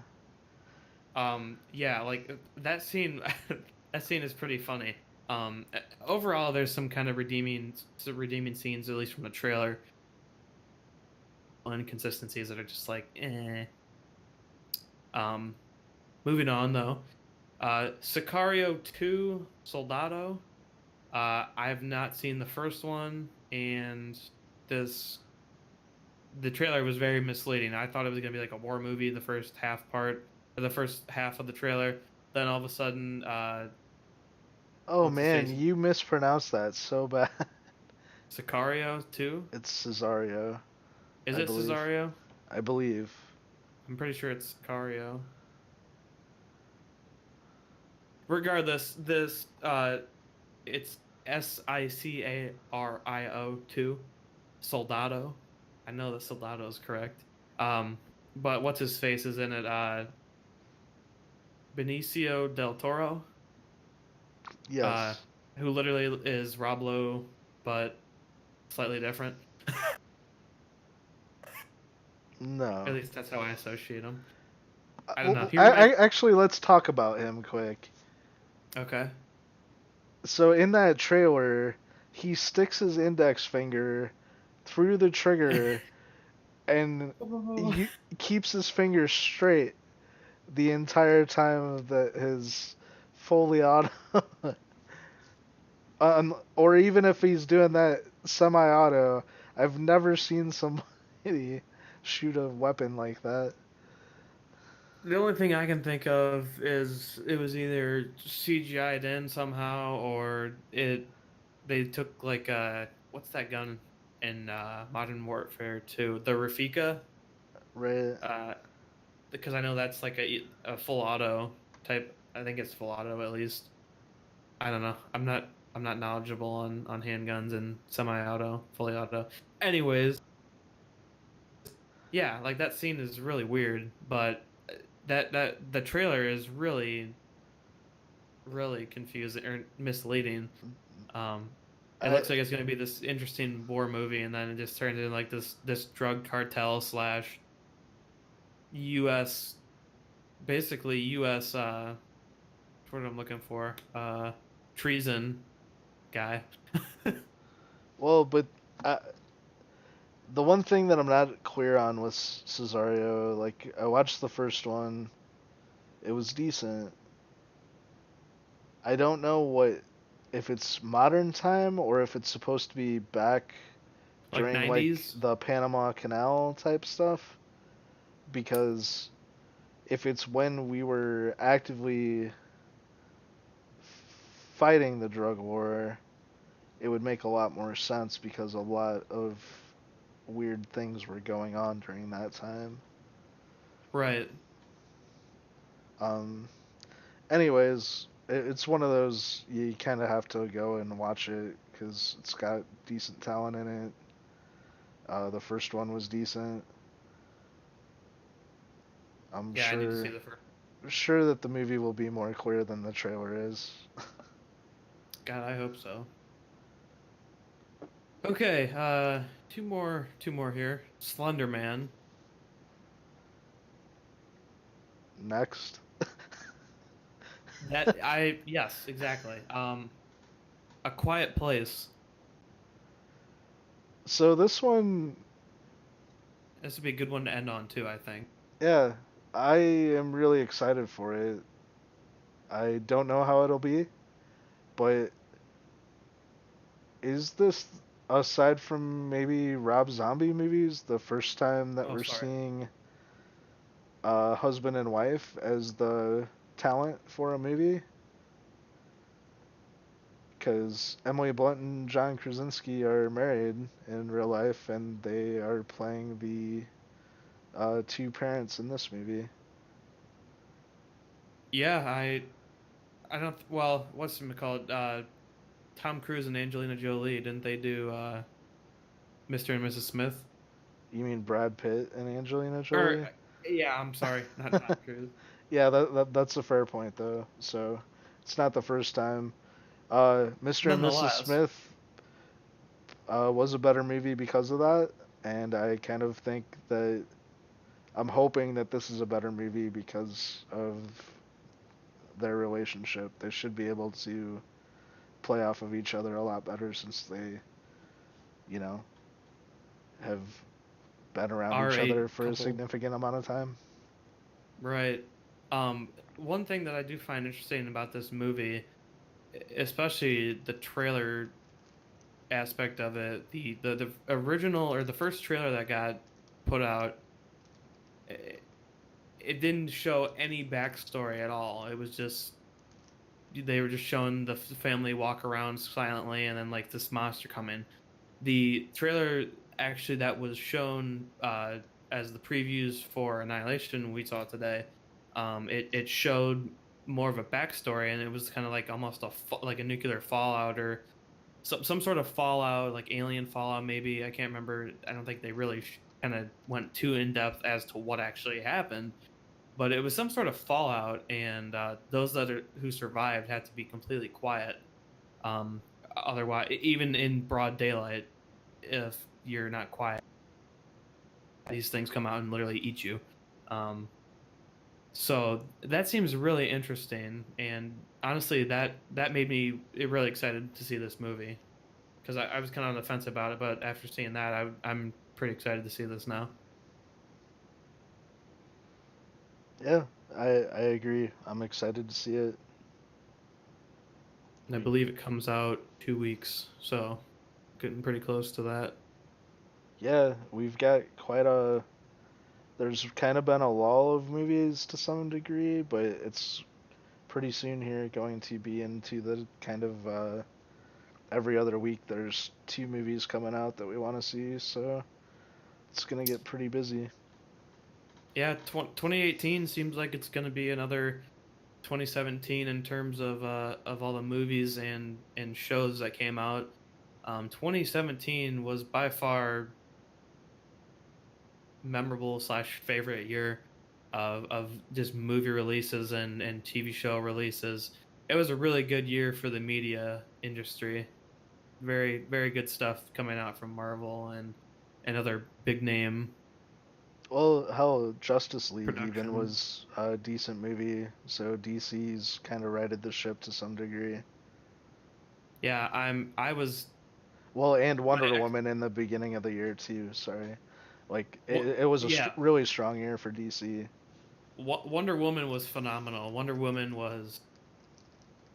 Yeah, like that scene. That scene is pretty funny. Overall, there's some kind of redeeming scenes, at least from the trailer. Inconsistencies that are just like, eh. Um, Moving on though, Sicario 2 Soldado. I have not seen the first one, and this the trailer was very misleading. I thought it was gonna be like a war movie, the first half part, or the first half of the trailer. Then all of a sudden,
Oh
what's his
man,
face?
you mispronounced that so bad.
Sicario 2?
It's Cesario,
Is
I
it
believe.
Cesario?
I believe.
I'm pretty sure it's Sicario. Regardless, this it's Sicario 2 Soldado. I know that Soldado is correct. Um, but what's his face is in it? Benicio del Toro, uh,
Yes.
who literally is Rob Lowe, but slightly different. At
No.
least that's how I associate him. I don't know.
Well,
He remind.
actually, let's talk about him quick.
Okay.
So in that trailer, he sticks his index finger through the trigger and he keeps his finger straight the entire time of his fully auto. Or even if he's doing that semi-auto, I've never seen somebody shoot a weapon like that.
The only thing I can think of is it was either CGI'd in somehow, or they took like what's that gun in Modern Warfare 2? The Rafika,
Right.
uh because I know that's like a full auto type. I think it's full auto at least. I don't know. I'm not knowledgeable on handguns and semi-auto, fully auto. Anyways, yeah, like that scene is really weird, but that the trailer is really confusing or misleading. Um, it
I,
looks like it's going to be this interesting war movie, and then it just turns into like this drug cartel slash U.S. basically U.S. What I'm looking for, treason guy.
well, but uh, the one thing that I'm not clear on with Cesario, like I watched the first one, it was decent. I don't know what if it's modern time or if it's supposed to be back
Like
during like
90s.
the Panama Canal type stuff because if it's when we were actively fighting the drug war, it would make a lot more sense because a lot of weird things were going on during that time.
Right.
Um, anyways, it's one of those you kind of have to go and watch it because it's got decent talent in it. The first one was decent. I'm
Yeah, I need to see the first.
sure that the movie will be more clear than the trailer is.
God, I hope so. Okay, two more here. Slender Man.
Next.
Yes, exactly. A Quiet Place.
So this one,
This would be a good one to end on too, I think.
yeah, I am really excited for it. I don't know how it'll be, but is this, aside from maybe Rob Zombie movies, the first time that
Oh,
we're
sorry.
seeing husband and wife as the talent for a movie? Because Emily Blunt and John Krasinski are married in real life, and they are playing the two parents in this movie.
Yeah, I don't. Well, what's it called? Tom Cruise and Angelina Jolie. Didn't they do Mr. and Mrs. Smith?
You mean Brad Pitt and Angelina
Or
Jolie?
yeah, I'm sorry, not Tom Cruise.
Yeah, that's a fair point though. So it's not the first time. Mr. and Mrs.
Nonetheless,
Smith was a better movie because of that, and I kind of think that I'm hoping that this is a better movie because of their relationship. They should be able to play off of each other a lot better since they, you know, have been around
Are
each
a
other for a
couple.
significant amount of time.
Right. One thing that I do find interesting about this movie, especially the trailer aspect of it, the original or the first trailer that got put out, it, it didn't show any backstory at all. It was just they were just showing the family walk around silently, and then like this monster come in. The trailer actually that was shown as the previews for Annihilation we saw today, it showed more of a backstory, and it was kind of like almost like a nuclear fallout or some sort of fallout, like alien fallout maybe. I can't remember. I don't think they really kind of went too in depth as to what actually happened, but it was some sort of fallout, and those who survived had to be completely quiet. Um, Otherwise, even in broad daylight, if you're not quiet, these things come out and literally eat you. Um, so that seems really interesting, and honestly, that made me really excited to see this movie because I was kind of on the fence about it, but after seeing that, I'm pretty excited to see this now.
Yeah, I agree. I'm excited to see it.
And I believe it comes out 2 weeks, so getting pretty close to that.
Yeah, we've got quite a. There's kind of been a lull of movies to some degree, but it's pretty soon here going to be into the kind of every other week there's two movies coming out that we want to see, so it's gonna get pretty busy.
Yeah, 2018 seems like it's going to be another 2017 in terms of all the movies and shows that came out. 2017 was by far memorable slash favorite year of just movie releases and TV show releases. It was a really good year for the media industry. Very good stuff coming out from Marvel and other big name
Well, hell, Justice League even
productions.
was a decent movie, so DC's kind of righted the ship to some degree.
Yeah, I was
Well, and
my
Wonder
ex.
Woman in the beginning of the year too. Sorry, like
What?
it was a
Yeah,
really strong year for DC.
Wonder Woman was phenomenal. Wonder Woman was,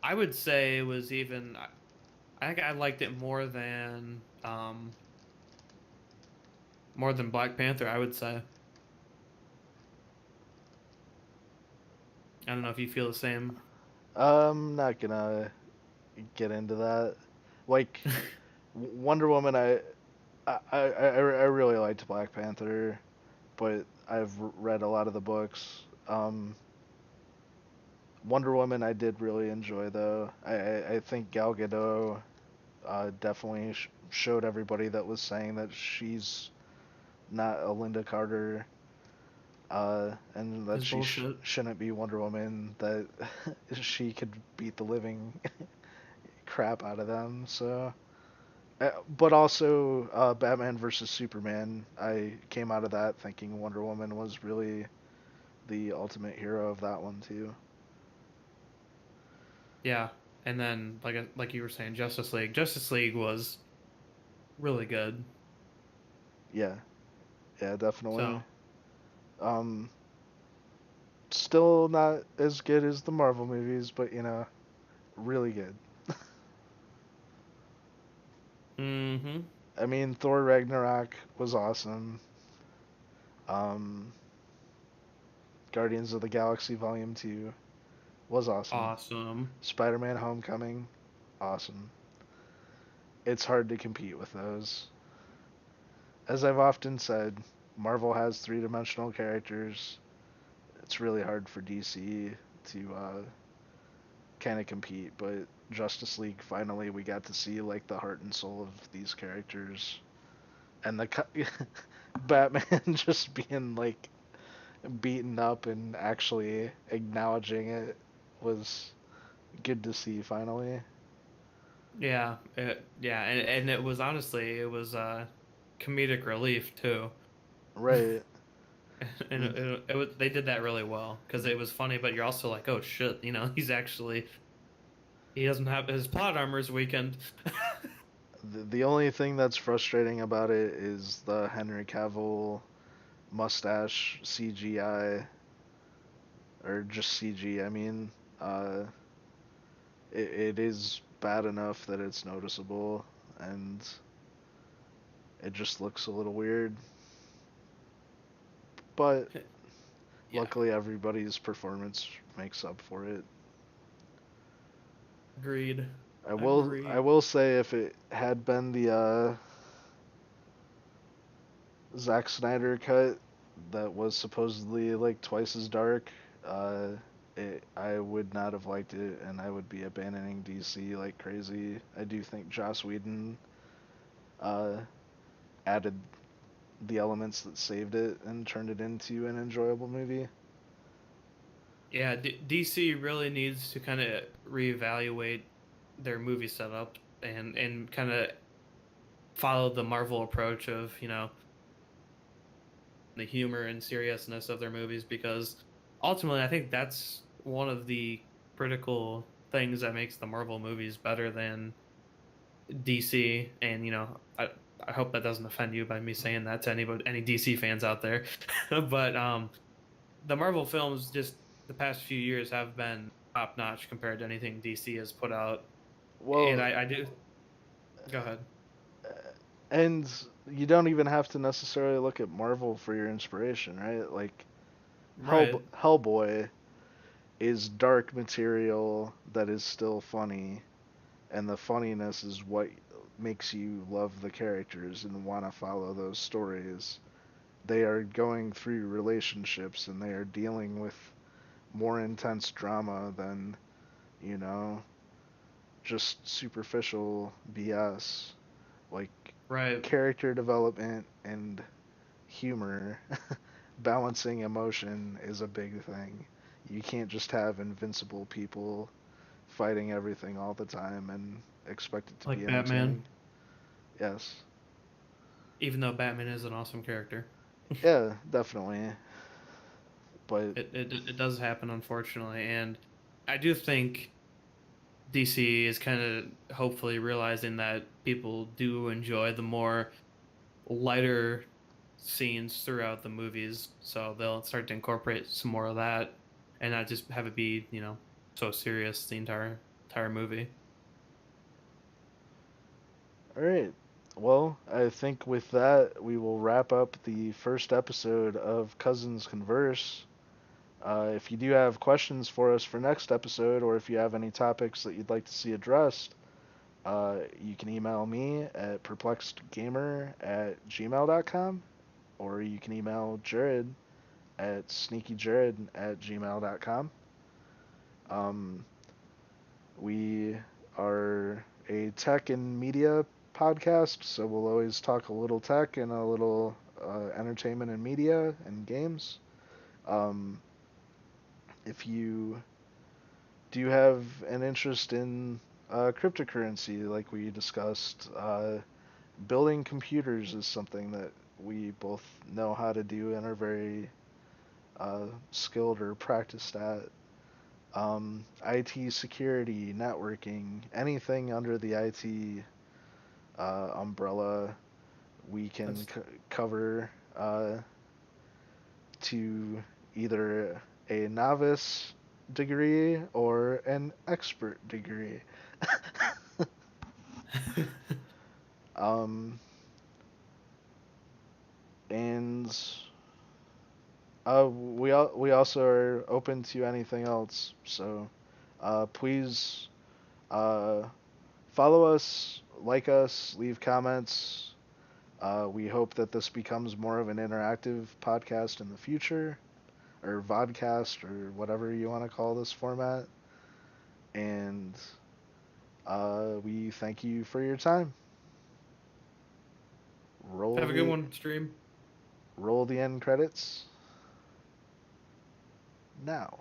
I would say, it was even. I think I liked it more than Black Panther. I would say. I don't know if you feel the same.
I'm not gonna get into that. Like Wonder Woman, I really liked Black Panther, but I've read a lot of the books. Wonder Woman, I did really enjoy though. I think Gal Gadot definitely showed everybody that was saying that she's not a Linda Carter, and that
It's
she
bullshit.
shouldn't be Wonder Woman. That she could beat the living crap out of them. So, but also Batman versus Superman. I came out of that thinking Wonder Woman was really the ultimate hero of that one too.
Yeah, and then like you were saying, Justice League. Justice League was really good.
Yeah, yeah, definitely.
So,
Um, Still not as good as the Marvel movies, but really good.
mm-hmm.
I mean, Thor Ragnarok was awesome. Um, Guardians of the Galaxy Volume 2 was awesome.
Awesome.
Spider-Man Homecoming, awesome. It's hard to compete with those. As I've often said, Marvel has three-dimensional characters. It's really hard for DC to kind of compete, but Justice League finally we got to see like the heart and soul of these characters and the Batman just being like beaten up and actually acknowledging it was good to see finally.
Yeah, and it was honestly it was comedic relief too.
Right.
And they did that really well because it was funny, but you're also like, oh shit, he's actually He doesn't have his plot armor is weakened.
The only thing that's frustrating about it is the Henry Cavill mustache CGI, or just CG. I mean, uh, it is bad enough that it's noticeable, and it just looks a little weird. But
Yeah,
luckily, everybody's performance makes up for it.
agreed.
I
Agreed.
will say if it had been the Zack Snyder cut that was supposedly like twice as dark, uh, I would not have liked it, and I would be abandoning DC like crazy. I do think Joss Whedon uh, added the elements that saved it and turned it into an enjoyable movie.
Yeah, DC really needs to kind of reevaluate their movie setup and kind of follow the Marvel approach of, the humor and seriousness of their movies, because ultimately I think that's one of the critical things that makes the Marvel movies better than DC. And I hope that doesn't offend you by me saying that to any DC fans out there. But the Marvel films just the past few years have been top notch compared to anything DC has put out. And
Well,
I do go ahead.
and you don't even have to necessarily look at Marvel for your inspiration, right? Like
Right.
Hellboy is dark material that is still funny, and the funniness is what makes you love the characters and want to follow those stories. They are going through relationships and they are dealing with more intense drama than, you know, just superficial BS. Like
Right.
character development and humor, balancing emotion is a big thing. You can't just have invincible people fighting everything all the time and expect it to be
Like Batman,
entertaining. Yes.
even though Batman is an awesome character.
Yeah, definitely. But
It does happen, unfortunately. And I do think DC is kind of hopefully realizing that people do enjoy the more lighter scenes throughout the movies, so they'll start to incorporate some more of that and not just have it be, so serious the entire movie.
all right. Well, I think with that, we will wrap up the first episode of Cousins Converse. If you do have questions for us for next episode, or if you have any topics that you'd like to see addressed, you can email me at perplexedgamer@gmail.com, or you can email Jared at sneakyjared@gmail.com. Um, we are a tech and media podcast, so we'll always talk a little tech and a little entertainment and media and games. Um, if you do you have an interest in cryptocurrency, like we discussed, building computers is something that we both know how to do and are very skilled or practiced at. IT security, networking, anything under the IT umbrella, we can
That's
cover to either a novice degree or an expert degree. um, and we also are open to anything else. So please uh, follow us, like us, leave comments. We hope that this becomes more of an interactive podcast in the future, or vodcast, or whatever you want to call this format. And we thank you for your time. Roll
have a good
the
one, stream.
roll the end credits now.